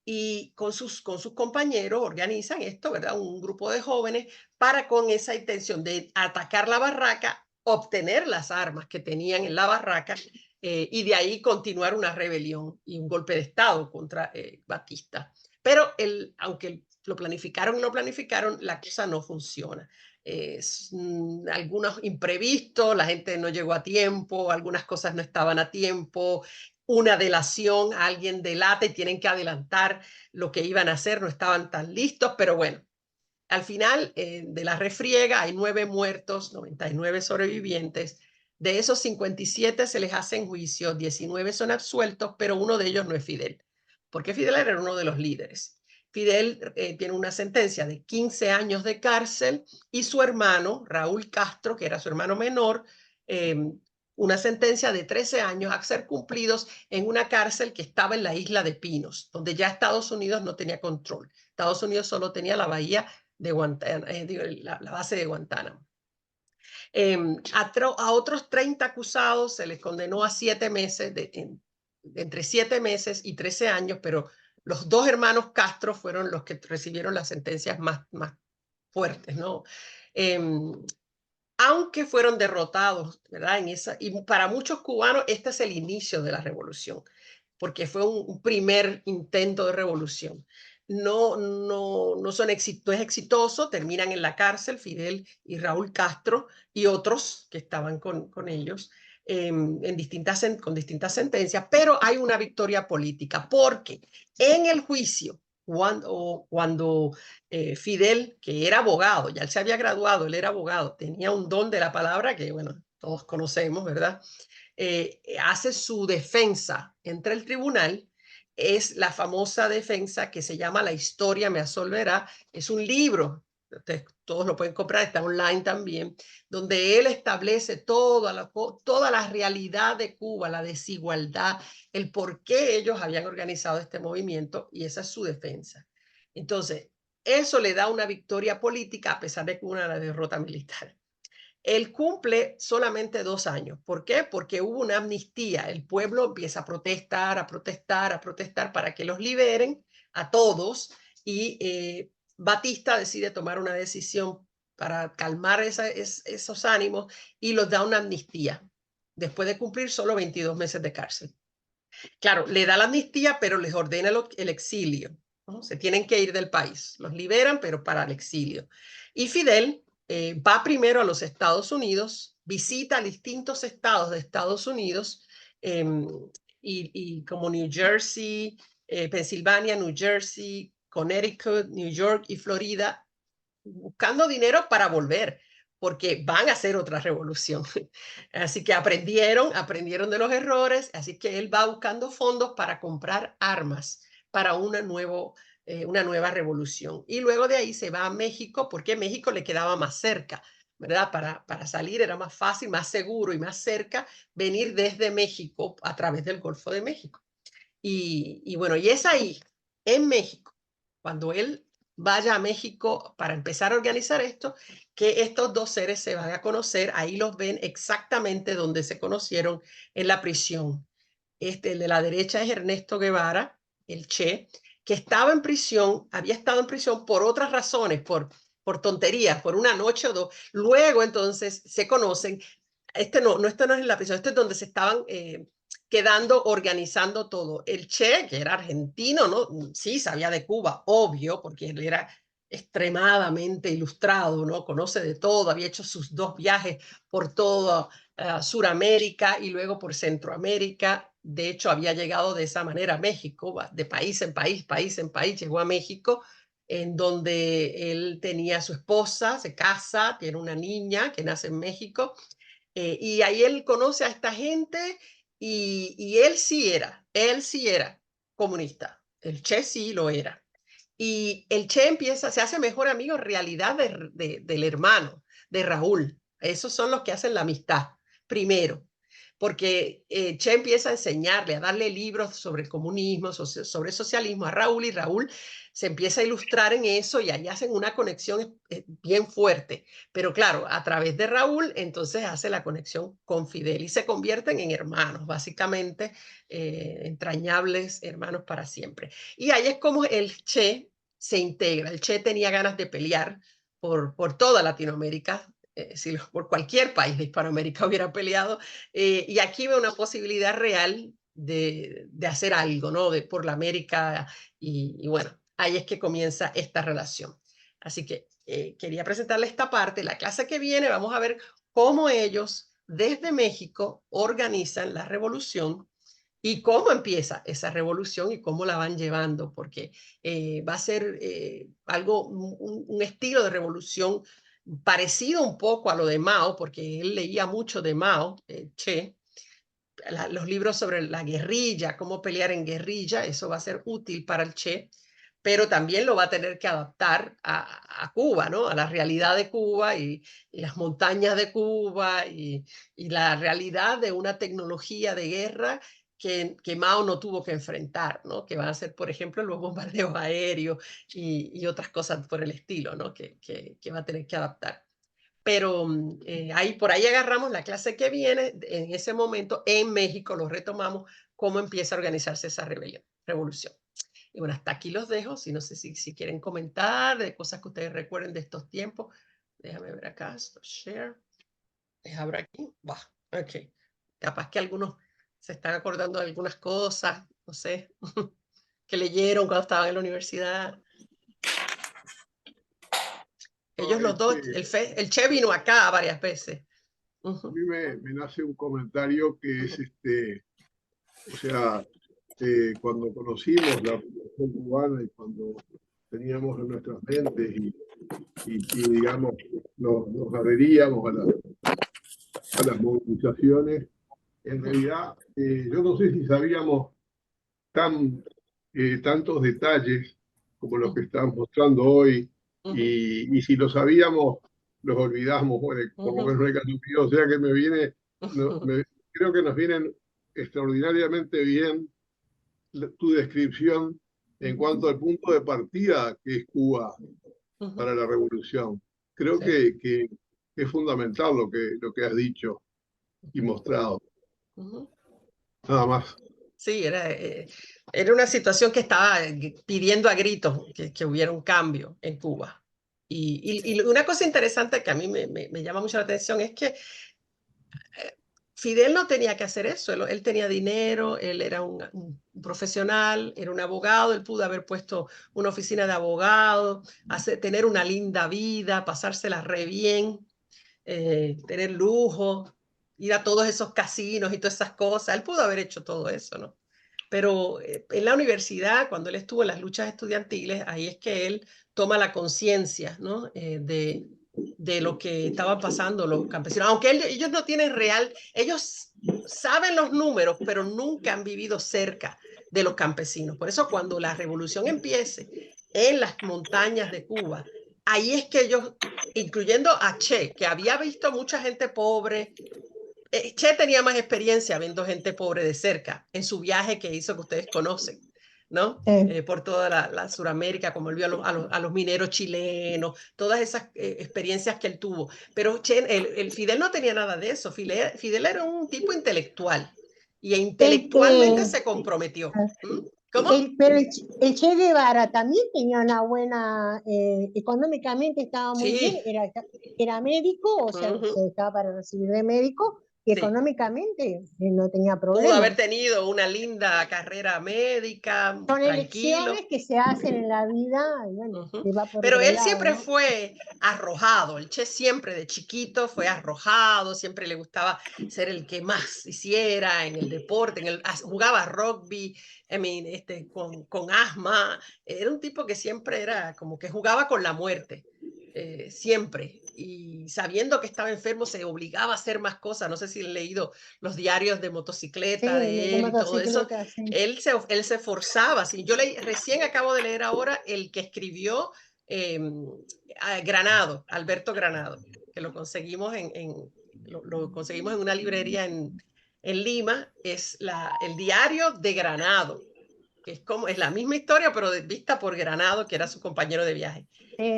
y con sus compañeros organizan esto, ¿verdad? Un grupo de jóvenes para con esa intención de atacar la barraca, obtener las armas que tenían en la barraca y de ahí continuar una rebelión y un golpe de Estado contra Batista. Pero aunque lo planificaron o no planificaron, la cosa no funciona. Algunos imprevistos, la gente no llegó a tiempo, algunas cosas no estaban a tiempo, una delación, alguien delata y tienen que adelantar lo que iban a hacer, no estaban tan listos, pero bueno, al final de la refriega hay 9 muertos, 99 sobrevivientes. De esos 57 se les hacen juicio, 19 son absueltos, pero uno de ellos no es Fidel, porque Fidel era uno de los líderes. Fidel tiene una sentencia de 15 años de cárcel y su hermano, Raúl Castro, que era su hermano menor, una sentencia de 13 años a ser cumplidos en una cárcel que estaba en la isla de Pinos, donde ya Estados Unidos no tenía control. Estados Unidos solo tenía la bahía de Guantánamo, la base de Guantánamo. A otros 30 acusados se les condenó a 7 meses, entre 7 meses y 13 años, pero los 2 hermanos Castro fueron los que recibieron las sentencias más fuertes, ¿no? Aunque fueron derrotados, ¿verdad? Y para muchos cubanos este es el inicio de la revolución, porque fue un primer intento de revolución. No es exitoso, terminan en la cárcel Fidel y Raúl Castro y otros que estaban con ellos con distintas sentencias, pero hay una victoria política, porque en el juicio, cuando Fidel, que era abogado, ya él se había graduado, él era abogado, tenía un don de la palabra que, bueno, todos conocemos, ¿verdad? Hace su defensa entre el tribunal. Es la famosa defensa que se llama La historia me absolverá. Es un libro, todos lo pueden comprar, está online también, donde él establece toda la realidad de Cuba, la desigualdad, el por qué ellos habían organizado este movimiento, y esa es su defensa. Entonces, eso le da una victoria política a pesar de que hubo una derrota militar. Él cumple solamente 2 años. ¿Por qué? Porque hubo una amnistía. El pueblo empieza a protestar para que los liberen a todos, y Batista decide tomar una decisión para calmar esos ánimos y los da una amnistía después de cumplir solo 22 meses de cárcel. Claro, le da la amnistía, pero les ordena el exilio, ¿no? Se tienen que ir del país. Los liberan, pero para el exilio. Y Fidel va primero a los Estados Unidos, visita distintos estados de Estados Unidos, y como New Jersey, Pensilvania, New Jersey, Connecticut, New York y Florida, buscando dinero para volver, porque van a hacer otra revolución. Así que aprendieron de los errores, así que él va buscando fondos para comprar armas para una nueva revolución. Y luego de ahí se va a México, porque México le quedaba más cerca, ¿verdad? Para salir era más fácil, más seguro y más cerca venir desde México a través del Golfo de México. Y bueno, y es ahí, en México, cuando él vaya a México para empezar a organizar esto, que estos dos seres se van a conocer. Ahí los ven exactamente donde se conocieron, en la prisión. El de la derecha es Ernesto Guevara, el Che, que estaba en prisión, había estado en prisión por otras razones, por tonterías, por una noche o dos. Luego entonces se conocen. Esto no es en la prisión, esto es donde se estaban quedando, organizando todo. El Che, que era argentino, ¿no? Sí, sabía de Cuba, obvio, porque él era extremadamente ilustrado, ¿no? Conoce de todo, había hecho sus 2 viajes por toda Suramérica y luego por Centroamérica. De hecho, había llegado de esa manera a México, de país en país, país en país, llegó a México, en donde él tenía a su esposa, se casa, tiene una niña que nace en México, y ahí él conoce a esta gente y él sí era comunista, el Che sí lo era. Y el Che se hace mejor amigo en realidad del hermano, de Raúl. Esos son los que hacen la amistad, primero. Porque Che empieza a enseñarle, a darle libros sobre comunismo, sobre socialismo a Raúl, y Raúl se empieza a ilustrar en eso y ahí hacen una conexión bien fuerte. Pero claro, a través de Raúl, entonces hace la conexión con Fidel y se convierten en hermanos, básicamente entrañables hermanos para siempre. Y ahí es como el Che se integra. El Che tenía ganas de pelear por toda Latinoamérica, si por cualquier país de Hispanoamérica hubiera peleado, y aquí ve una posibilidad real de hacer algo, ¿no? Por la América, y bueno, ahí es que comienza esta relación. Así que quería presentarle esta parte. La clase que viene vamos a ver cómo ellos desde México organizan la revolución y cómo empieza esa revolución y cómo la van llevando, porque va a ser algo, un estilo de revolución parecido un poco a lo de Mao, porque él leía mucho de Mao, Che, los libros sobre la guerrilla, cómo pelear en guerrilla, eso va a ser útil para el Che, pero también lo va a tener que adaptar a Cuba, ¿no? A la realidad de Cuba y las montañas de Cuba y la realidad de una tecnología de guerra que Mao no tuvo que enfrentar, ¿no? Que van a ser, por ejemplo, los bombardeos aéreos y otras cosas por el estilo, ¿no? Que va a tener que adaptar. Pero por ahí agarramos la clase que viene, en ese momento en México lo retomamos, cómo empieza a organizarse esa revolución. Y bueno, hasta aquí los dejo, no sé si quieren comentar de cosas que ustedes recuerden de estos tiempos. Déjame ver acá, share. Déjame ver aquí, ok. Capaz que algunos se están acordando de algunas cosas, no sé, que leyeron cuando estaban en la universidad. Ellos los dos, el Che vino acá varias veces. A mí me nace un comentario que es o sea, cuando conocimos la Revolución Cubana y cuando teníamos en nuestras mentes y digamos, nos adheríamos a las movilizaciones, en realidad yo no sé si sabíamos tantos detalles como los que están mostrando hoy, y si lo sabíamos, los olvidamos, bueno, por lo menos en el caso mío, o sea que creo que nos vienen extraordinariamente bien tu descripción en cuanto al punto de partida que es Cuba para la revolución. Creo que es fundamental lo que has dicho y mostrado. Nada más. Sí, era una situación que estaba pidiendo a gritos que hubiera un cambio en Cuba. Y una cosa interesante que a mí me llama mucho la atención es que Fidel no tenía que hacer eso, él tenía dinero, él era un profesional, era un abogado, él pudo haber puesto una oficina de abogado, tener una linda vida, pasársela re bien, tener lujo, ir a todos esos casinos y todas esas cosas, él pudo haber hecho todo eso, ¿no? Pero en la universidad, cuando él estuvo en las luchas estudiantiles, ahí es que él toma la conciencia, ¿no? de lo que estaban pasando los campesinos. Aunque ellos no tienen ellos saben los números, pero nunca han vivido cerca de los campesinos. Por eso cuando la revolución empiece en las montañas de Cuba, ahí es que ellos, incluyendo a Che, que había visto mucha gente pobre, Che tenía más experiencia viendo gente pobre de cerca en su viaje que hizo, que ustedes conocen, ¿no? Por toda la Suramérica, como él vio a los mineros chilenos, todas esas experiencias que él tuvo. Pero Che, Fidel no tenía nada de eso. Fidel era un tipo intelectual y intelectualmente se comprometió. ¿Cómo? Pero el Che Guevara también tenía una buena, económicamente estaba muy bien, era médico, o sea, se estaba para recibir de médico, y económicamente no tenía problema. Pudo haber tenido una linda carrera médica, Son tranquilo. elecciones que se hacen en la vida, y bueno, se va por Pero otro él lado, siempre ¿no? fue arrojado, el Che siempre de chiquito fue arrojado, siempre le gustaba ser el que más hiciera en el deporte, jugaba rugby, con asma, era un tipo que siempre era como que jugaba con la muerte, siempre, y sabiendo que estaba enfermo se obligaba a hacer más cosas. No sé si han leído los diarios de motocicleta de él y todo eso. Él se forzaba. Yo recién acabo de leer ahora el que escribió Granado, Alberto Granado, que lo conseguimos lo conseguimos en una librería en Lima. Es el diario de Granado, que es la misma historia, pero vista por Granado, que era su compañero de viaje.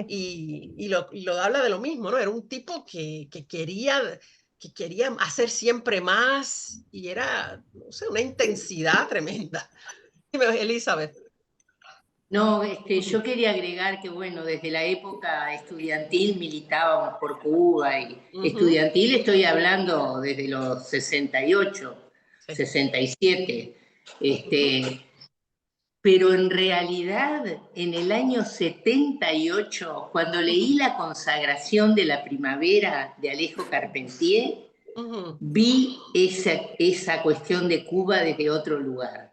Y lo habla de lo mismo, ¿no? Era un tipo que quería hacer siempre más, y era, no sé, una intensidad tremenda. Dime, Elizabeth. No, yo quería agregar que, bueno, desde la época estudiantil militábamos por Cuba, y estudiantil estoy hablando desde los 68, 67, pero en realidad en el año 78, cuando leí La consagración de la primavera de Alejo Carpentier, vi esa cuestión de Cuba desde otro lugar.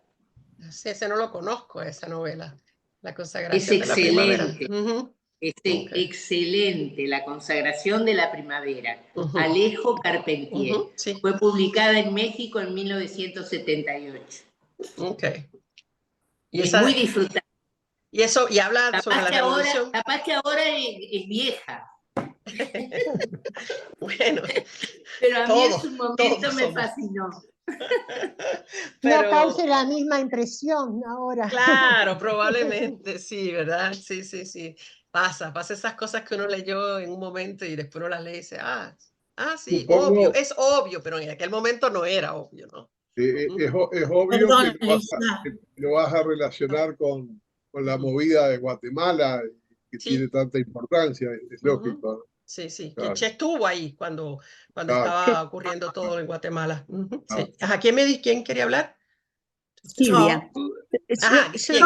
Sí, ese no lo conozco, esa novela, La consagración de la primavera. Es excelente, La consagración de la primavera, Alejo Carpentier. Fue publicada en México en 1978. Y es muy disfrutable. Y habla sobre la revolución. Capaz que ahora es vieja. Bueno, pero a mí en su momento me fascinó. No cause la misma impresión ahora. Claro, probablemente, sí, ¿verdad? Sí. Pasa esas cosas que uno leyó en un momento y después uno las lee y dice, sí, obvio, es obvio, pero en aquel momento no era obvio, ¿no? Es obvio que lo vas a relacionar con la movida de Guatemala, que tiene tanta importancia, es lógico. Sí. Claro. Y Che estuvo ahí cuando estaba ocurriendo todo en Guatemala. Sí. ¿Quién quería hablar? Silvia.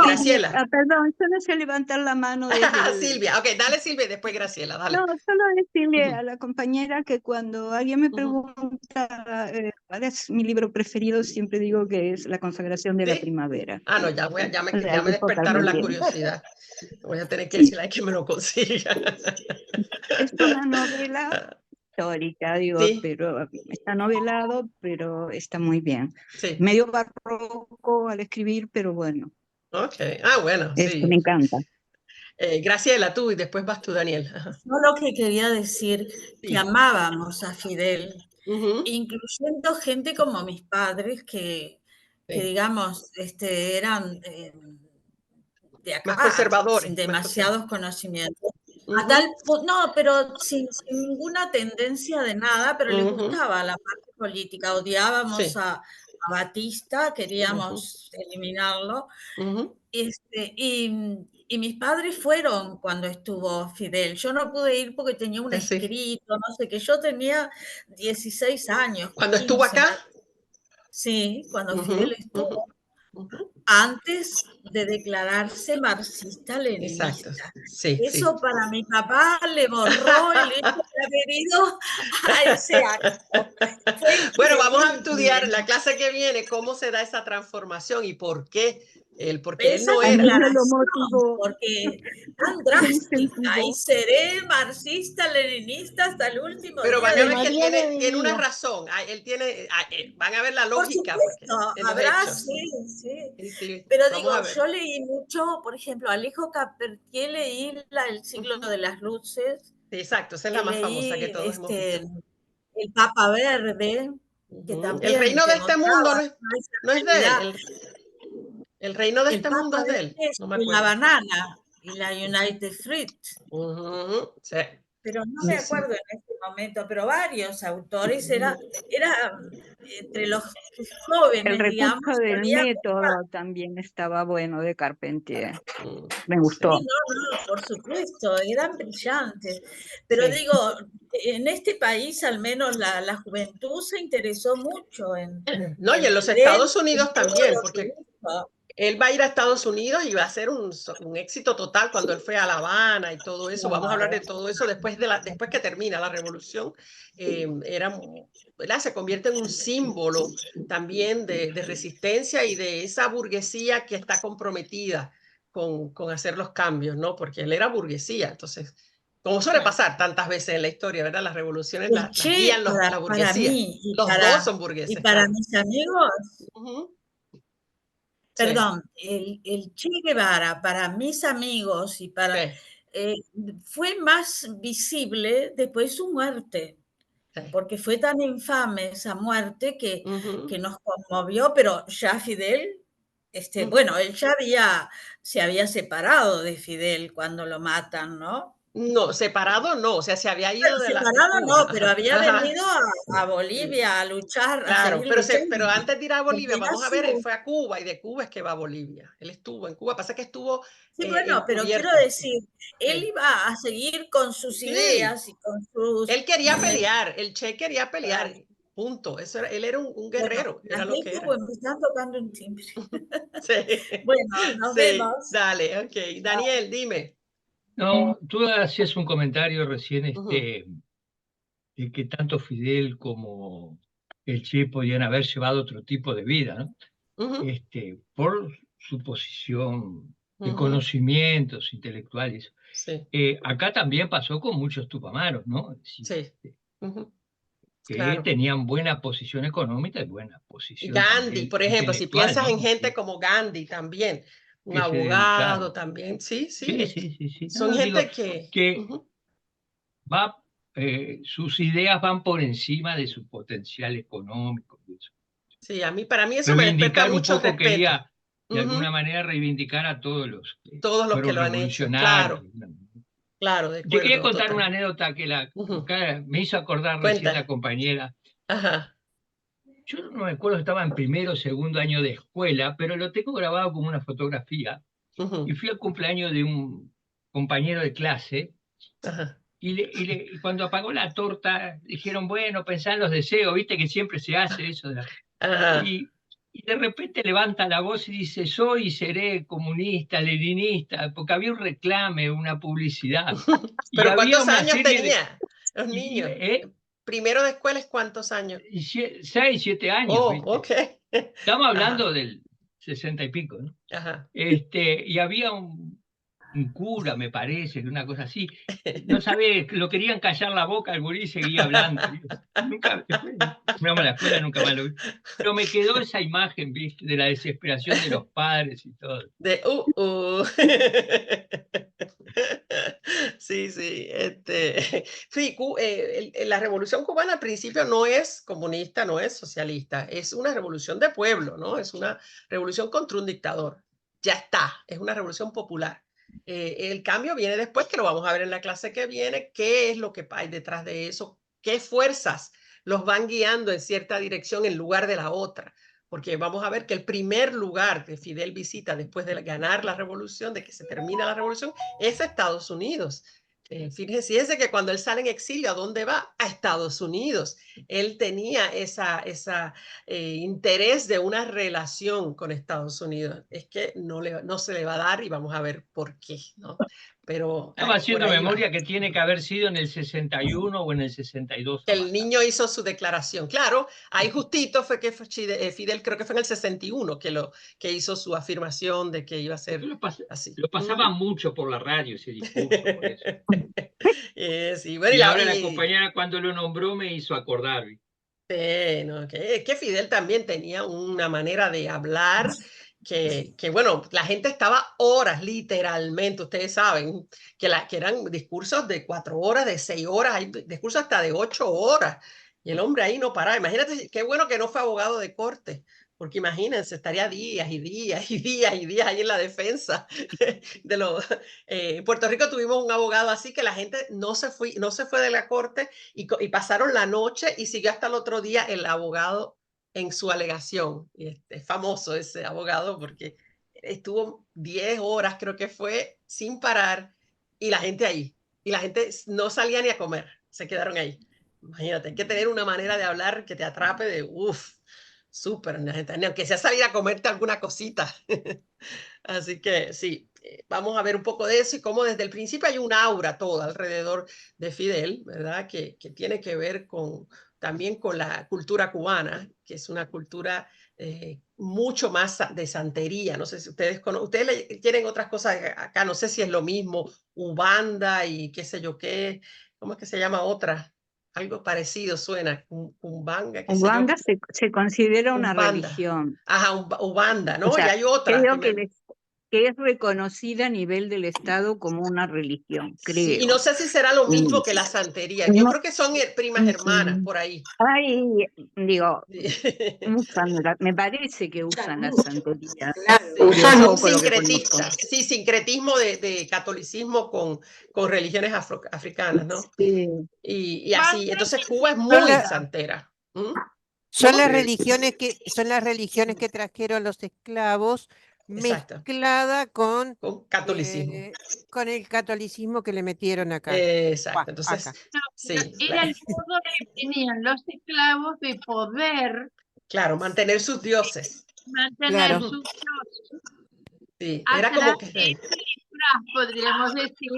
Graciela. Perdón, solo sé levantar la mano. Silvia, ok, dale Silvia y después Graciela, dale. No, solo decirle a la compañera que cuando alguien me pregunta cuál es mi libro preferido, siempre digo que es La consagración de la primavera. No, ya me despertaron la curiosidad. Voy a tener que decirle que me lo consiga. Es una novela histórica, pero está novelado, pero está muy bien. Medio barroco al escribir, pero bueno. Ok, bueno, sí. Me encanta. Graciela, tú, y después vas tú, Daniel. Yo lo que quería decir, que amábamos a Fidel, incluyendo gente como mis padres, que digamos, eran de acá, más conservadores, sin demasiados conocimientos. No, pero sin ninguna tendencia de nada, pero les gustaba la parte política. Odiábamos a Batista, queríamos eliminarlo. Y mis padres fueron cuando estuvo Fidel. Yo no pude ir porque tenía un escrito, no sé qué. Yo tenía 16 años. ¿Cuando estuvo acá? Sí, cuando Fidel estuvo. Antes de declararse marxista-leninista. Exacto. Sí, eso para mi papá le borró el hecho de haber ido a ese acto. Bueno, vamos a estudiar en la clase que viene cómo se da esa transformación y por qué Porque él no Esa era. declaración, porque tan drástica, y seré marxista, leninista hasta el último Pero día van a ver que día de él mi tiene una vida. razón. Él tiene, van a ver la Por lógica. supuesto, En los habrá, hechos. sí. Sí, Pero vamos digo, a ver. yo leí mucho, por ejemplo, Alejo Carpentier, leí El siglo de las luces. Sí, exacto, esa es la más famosa que Leí todos hemos visto. El Papa Verde, que también El reino de te este mundo mostraba no es de él. El reino de este mundo es de él. No me la acuerdo. banana y la United Fruit. Sí. Pero no me acuerdo en este momento, pero varios autores era entre los jóvenes, El digamos, recurso del había método también estaba bueno de Carpentier. Me gustó. Sí, no, por supuesto, eran brillantes. Pero digo, en este país al menos la juventud se interesó mucho en No, y en los Fidel, Estados en Unidos todo también, lo porque que hizo. él va a ir a Estados Unidos y va a ser un éxito total cuando él fue a La Habana y todo eso. Vamos a hablar de todo eso después que termina la revolución. ¿Verdad? Se convierte en un símbolo también de resistencia y de esa burguesía que está comprometida con hacer los cambios, ¿no? Porque él era burguesía. Entonces, como suele pasar tantas veces en la historia, ¿verdad? Las revoluciones las guían la burguesía. Para mí Los dos son burgueses. y para claro. mis amigos, Sí. perdón, el Che Guevara, para mis amigos y para fue más visible después de su muerte, porque fue tan infame esa muerte que nos conmovió, pero ya Fidel, bueno, él ya se había separado de Fidel cuando lo matan, ¿no? No, separado no, o sea, se había ido de separado Cuba. no, pero había venido a Bolivia a luchar, a Claro, seguir pero, luchando. pero antes de ir a Bolivia, Porque vamos a ver, él fue a Cuba y de Cuba es que va a Bolivia. Él estuvo en Cuba, pasa que estuvo Sí, bueno, pero quiero encubierto. decir, él iba a seguir con sus ideas y con sus... Él quería pelear, el Che quería pelear, punto. Eso era, él era un guerrero, Bueno, era lo que era. me están tocando un timbre. Sí. Bueno, nos vemos. Dale, ok. Daniel, dime. No, tú hacías un comentario recién de que tanto Fidel como el Che podían haber llevado otro tipo de vida, ¿no? Por su posición de conocimientos intelectuales. Sí. Acá también pasó con muchos tupamaros, ¿no? Sí. Que tenían buena posición económica y buena posición Gandhi, por ejemplo, si piensas en gente como Gandhi también, un abogado también, sí. Son gente que sus ideas van por encima de su potencial económico. Sí, para mí eso me despierta mucho respeto. Quería, de alguna manera, reivindicar a todos los que lo han hecho, claro. Claro, de acuerdo. Yo quería contar una anécdota que me hizo acordar recién la compañera. Yo no me acuerdo si estaba en primero o segundo año de escuela, pero lo tengo grabado como una fotografía. Y fui al cumpleaños de un compañero de clase. Y cuando apagó la torta, dijeron, bueno, pensá en los deseos, viste que siempre se hace eso. Y de repente levanta la voz y dice, soy y seré comunista, leninista, porque había un reclame, una publicidad. ¿Pero cuántos años tenía los niños? Primero de escuela es ¿cuántos años? 6, 7 años. Oh, ¿viste? ok. Estamos hablando del 60 y pico, ¿no? Y había un cura, me parece, una cosa así. No sabía, lo querían callar la boca, el gurí seguía hablando. Nunca, la escuela nunca más lo vi. Pero me quedó esa imagen, ¿viste? De la desesperación de los padres y todo. Sí. La revolución cubana al principio no es comunista, no es socialista, es una revolución de pueblo, ¿no? Es una revolución contra un dictador. Ya está, es una revolución popular. El cambio viene después, que lo vamos a ver en la clase que viene, qué es lo que hay detrás de eso, qué fuerzas los van guiando en cierta dirección en lugar de la otra. Porque vamos a ver que el primer lugar que Fidel visita después de ganar la revolución, de que se termina la revolución, es Estados Unidos. Fíjense que cuando él sale en exilio, ¿a dónde va? A Estados Unidos. Él tenía ese interés de una relación con Estados Unidos. Es que no se le va a dar y vamos a ver por qué, ¿no? pero... Estaba haciendo memoria que tiene que haber sido en el 61 o en el 62. El niño hizo su declaración. Claro, ahí justito fue que Fidel, creo que fue en el 61 que hizo su afirmación de que iba a ser así. Lo pasaba mucho por la radio ese discurso, por eso. Sí, bueno, y ahora la compañera cuando lo nombró me hizo acordar. No, que Fidel también tenía una manera de hablar que bueno, la gente estaba horas, literalmente, ustedes saben, que eran discursos de 4 horas, de 6 horas, hay discursos hasta de 8 horas, y el hombre ahí no paraba. Imagínate, qué bueno que no fue abogado de corte, porque imagínense, estaría días y días y días y días ahí en la defensa de los... en Puerto Rico tuvimos un abogado así que la gente no se fue de la corte y pasaron la noche y siguió hasta el otro día el abogado en su alegación. Y es famoso ese abogado porque estuvo 10 horas, creo que fue, sin parar, y la gente ahí. Y la gente no salía ni a comer, se quedaron ahí. Imagínate, hay que tener una manera de hablar que te atrape de uff. Súper, aunque sea salir a comerte alguna cosita. Así que sí, vamos a ver un poco de eso y cómo desde el principio hay un aura todo alrededor de Fidel, ¿verdad? Que tiene que ver también con la cultura cubana, que es una cultura mucho más de santería. No sé si ustedes tienen otras cosas acá, no sé si es lo mismo, Ubanda y qué sé yo qué, ¿cómo es que se llama otra? Algo parecido suena, Umbanda. Umbanda se considera una religión. Ajá, Ubanda, ¿no? O sea, y hay otra. Creo que es reconocida a nivel del Estado como una religión, creo. Sí, y no sé si será lo mismo que la santería. Yo creo que son primas hermanas por ahí. Ay, digo, me parece que usan la santería. Son sincretistas. Sí, sincretismo de catolicismo con religiones africanas, ¿no? Sí. Y así, entonces Cuba es muy santera. Son las religiones que trajeron los esclavos, mezclada con catolicismo. Con el catolicismo que le metieron acá. Exacto, entonces era el modo que tenían los esclavos de poder mantener sus dioses. Mantener sus dioses. Sí, era como que podríamos decir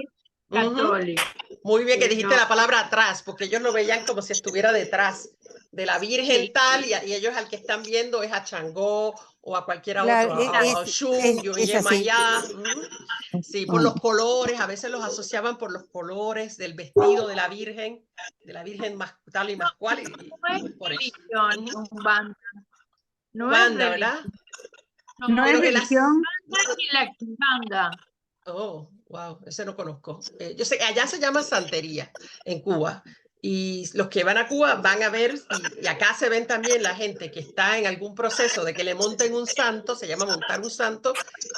católico. Muy bien que dijiste la palabra atrás, porque ellos lo veían como si estuviera detrás de la Virgen tal, y ellos al que están viendo es a Changó o a cualquiera otro, a Oshun, Yemayá. Sí, por los colores, a veces los asociaban por los colores del vestido de la Virgen más tal y más cual. No es religión, Umbanda. No es religión, ¿verdad? No es religión. Ni la Quimbanda. Oh, wow, ese no conozco. Yo sé que allá se llama santería en Cuba. Y los que van a Cuba van a ver, y acá se ven también la gente que está en algún proceso de que le monten un santo, se llama montar un santo,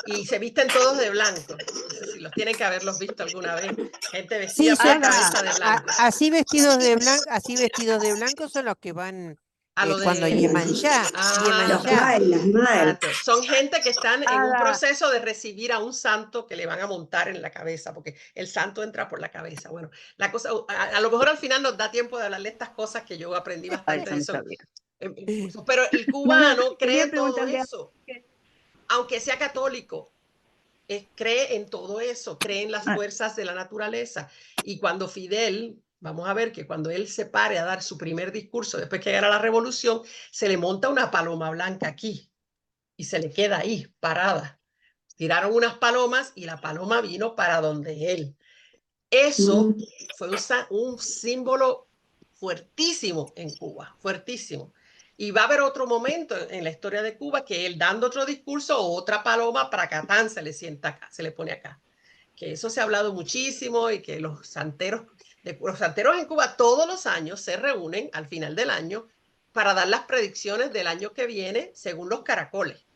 y se visten todos de blanco. No sé si los tienen que haberlos visto alguna vez. Gente vestida por la cabeza de blanco. Así vestidos de blanco son los que van cuando Yemayá. Son gente que están en un proceso de recibir a un santo que le van a montar en la cabeza, porque el santo entra por la cabeza. Bueno, la cosa, a lo mejor al final nos da tiempo de hablar de estas cosas que yo aprendí bastante de eso. Pero el cubano cree todo eso, aunque sea católico. Cree en todo eso, cree en las fuerzas de la naturaleza. Y cuando Fidel... Vamos a ver que cuando él se pare a dar su primer discurso, después que gana la revolución, se le monta una paloma blanca aquí y se le queda ahí, parada. Tiraron unas palomas y la paloma vino para donde él. Eso fue un símbolo fuertísimo en Cuba, fuertísimo. Y va a haber otro momento en la historia de Cuba que él dando otro discurso, otra paloma para Catán se le sienta acá, se le pone acá. Que eso se ha hablado muchísimo y que los santeros en Cuba todos los años se reúnen al final del año para dar las predicciones del año que viene según los caracoles.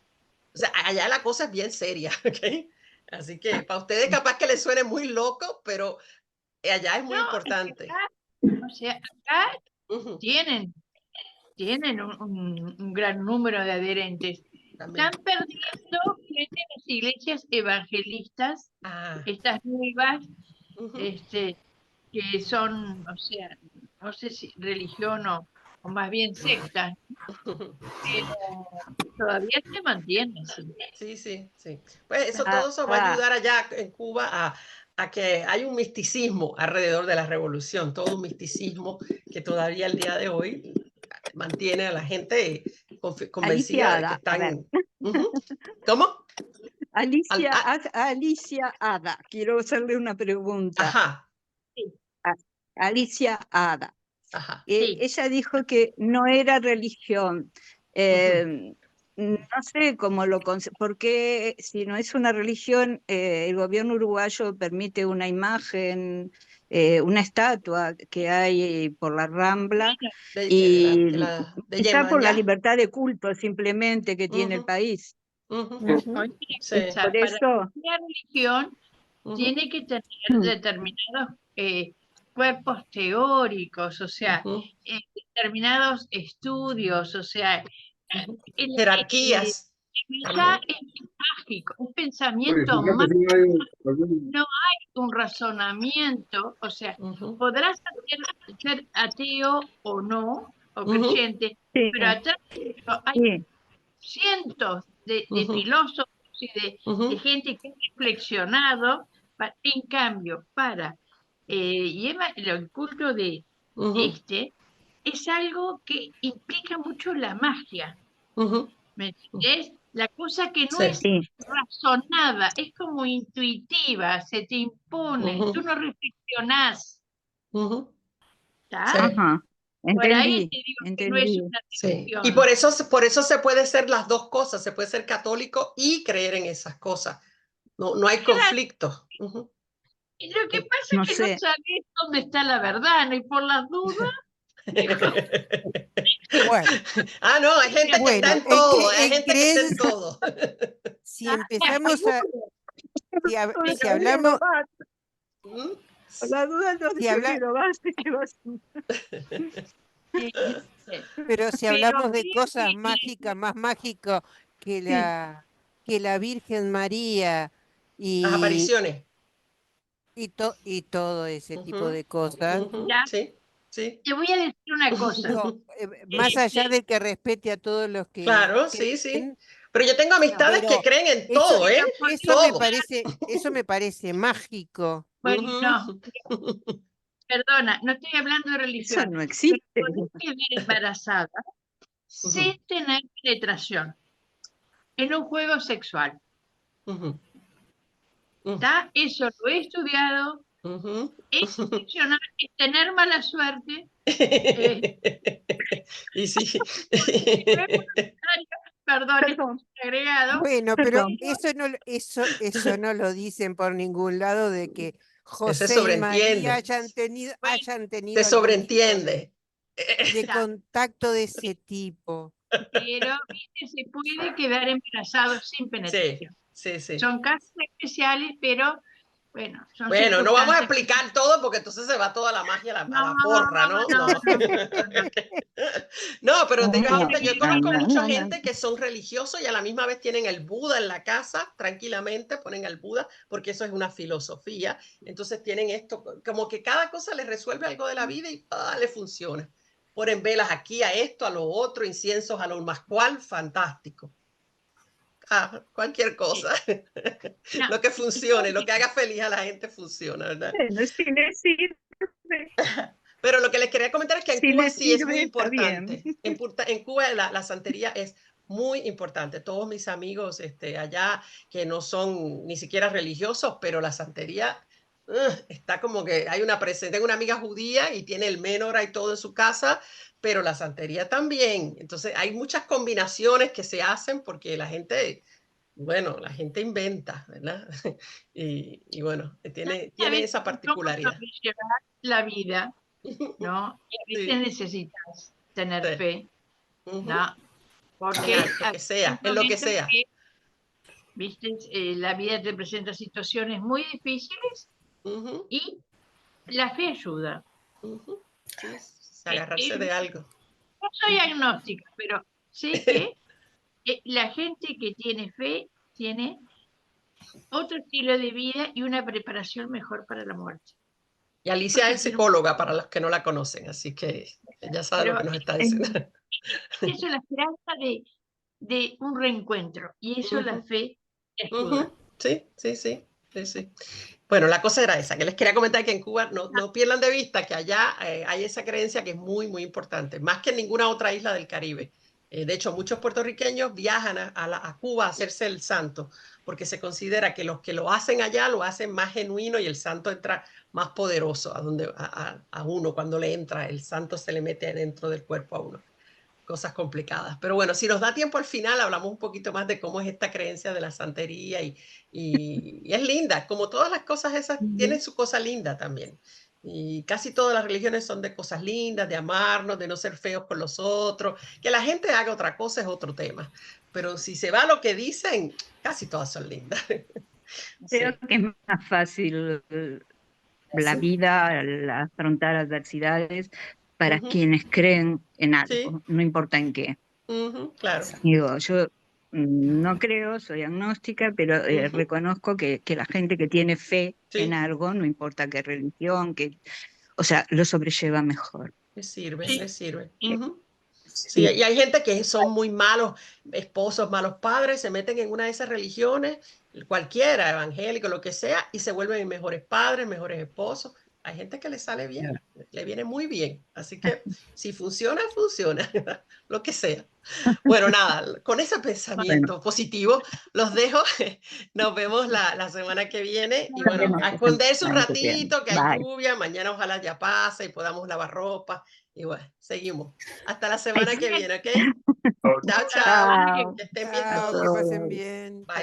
O sea, allá la cosa es bien seria, ¿ok? Así que para ustedes capaz que les suene muy loco, pero allá es muy importante. Acá tienen un gran número de adherentes. También. Están perdiendo gente en las iglesias evangelistas, estas nuevas, que son, o sea, no sé si religión o más bien sectas, pero todavía se mantiene. Sí. Pues todo eso va a ayudar allá en Cuba a que hay un misticismo alrededor de la revolución, todo un misticismo que todavía el día de hoy mantiene a la gente convencida de que están... ¿Cómo? Alicia Ada, quiero hacerle una pregunta. Ajá. Alicia Ada. Ajá. Ella dijo que no era religión. No sé cómo porque si no es una religión, el gobierno uruguayo permite una imagen, una estatua que hay por la Rambla, y está por la libertad de culto simplemente que tiene el país. Sí. Por eso, la religión tiene que tener determinados cuerpos teóricos, o sea, determinados estudios, o sea, jerarquías. Ya es mágico, un pensamiento mágico, no hay un razonamiento, o sea, podrás ser ateo o no, o creyente, pero atrás hay cientos de filósofos y de gente que ha reflexionado. En cambio, para el culto de es algo que implica mucho la magia. ¿Me entiendes? La cosa que no es razonada, es como intuitiva, se te impone, tú no reflexionás. Ajá. Por ahí te digo que no es una religión. Y por eso se puede ser las dos cosas, se puede ser católico y creer en esas cosas. No hay conflicto. Y lo que pasa es que no sabés dónde está la verdad, ¿no? Y por las dudas. Bueno. No, hay gente que está en todo, hay gente que está en todo. Si empezamos a... Si hablamos... Por la duda no Pero si hablamos de cosas mágicas, más mágico que la Virgen María y las apariciones y todo ese tipo de cosas. Sí. Te voy a decir una cosa. Más allá de que respete a todos los que... Claro, sí. Pero yo tengo amistades que creen en todo, Eso me parece mágico. Bueno, no. Perdona, no estoy hablando de religión. Eso no existe. Podés quedar embarazada sin tener penetración en un juego sexual. Eso lo he estudiado. Es excepcional, es tener mala suerte. Y sí. Perdón, agregado. Bueno, pero eso no lo dicen por ningún lado de que José y María hayan tenido se sobreentiende de contacto de ese tipo. Pero se puede quedar embarazado sin penetración. Sí. Son casos especiales, pero bueno. Bueno, no vamos a explicar todo porque entonces se va toda la magia a la porra, ¿no? No, pero yo conozco mucha gente que son religiosos y a la misma vez tienen el Buda en la casa, tranquilamente ponen al Buda, porque eso es una filosofía. Entonces tienen esto, como que cada cosa les resuelve algo de la vida y le funciona. Ponen velas aquí a esto, a lo otro, inciensos a lo más cual, fantástico. Cualquier cosa. Lo que funcione, lo que haga feliz a la gente funciona, ¿verdad? Pero lo que les quería comentar es que en Cuba sí es muy importante. En Cuba la santería es muy importante. Todos mis amigos allá que no son ni siquiera religiosos, pero la santería está como que hay una presencia. Tengo una amiga judía y tiene el menorá y todo en su casa, pero la santería también. Entonces hay muchas combinaciones que se hacen porque la gente inventa, ¿verdad? Y bueno, tiene esa particularidad. La vida, ¿no? Y a veces necesitas tener fe, ¿no? Porque en lo que sea. ¿Viste? La vida te presenta situaciones muy difíciles y la fe ayuda. Agarrarse de algo. No soy agnóstica, pero sé que la gente que tiene fe tiene otro estilo de vida y una preparación mejor para la muerte. Y Alicia es psicóloga para los que no la conocen, así que ella sabe lo que nos está diciendo. Eso es la esperanza de un reencuentro y eso la fe ayuda. Sí. Pues Bueno, la cosa era esa, que les quería comentar que en Cuba no pierdan de vista que allá hay esa creencia que es muy, muy importante, más que en ninguna otra isla del Caribe. De hecho, muchos puertorriqueños viajan a Cuba a hacerse el santo, porque se considera que los que lo hacen allá lo hacen más genuino y el santo entra más poderoso a uno. Cuando le entra, el santo se le mete dentro del cuerpo a uno. Cosas complicadas. Pero bueno, si nos da tiempo al final, hablamos un poquito más de cómo es esta creencia de la santería y es linda. Como todas las cosas esas, tienen su cosa linda también. Y casi todas las religiones son de cosas lindas, de amarnos, de no ser feos con los otros. Que la gente haga otra cosa es otro tema. Pero si se va a lo que dicen, casi todas son lindas. Creo que es más fácil la vida, al afrontar adversidades para quienes creen en algo, no importa en qué. Claro. Digo, yo no creo, soy agnóstica, pero reconozco que la gente que tiene fe en algo, no importa qué religión, o sea, lo sobrelleva mejor. Les sirve, les sirve. Sí, y hay gente que son muy malos esposos, malos padres, se meten en una de esas religiones, cualquiera, evangélico, lo que sea, y se vuelven mejores padres, mejores esposos. Hay gente que le sale bien, le viene muy bien. Así que si funciona, funciona, lo que sea. Bueno, nada, con ese pensamiento positivo los dejo. Nos vemos la semana que viene. Y bueno, a esconderse un ratito, que hay lluvia. Mañana ojalá ya pase y podamos lavar ropa. Y bueno, seguimos. Hasta la semana que viene, ¿ok? Chao, chao. Que estén bien todos. Que pasen bien. Bye, bye.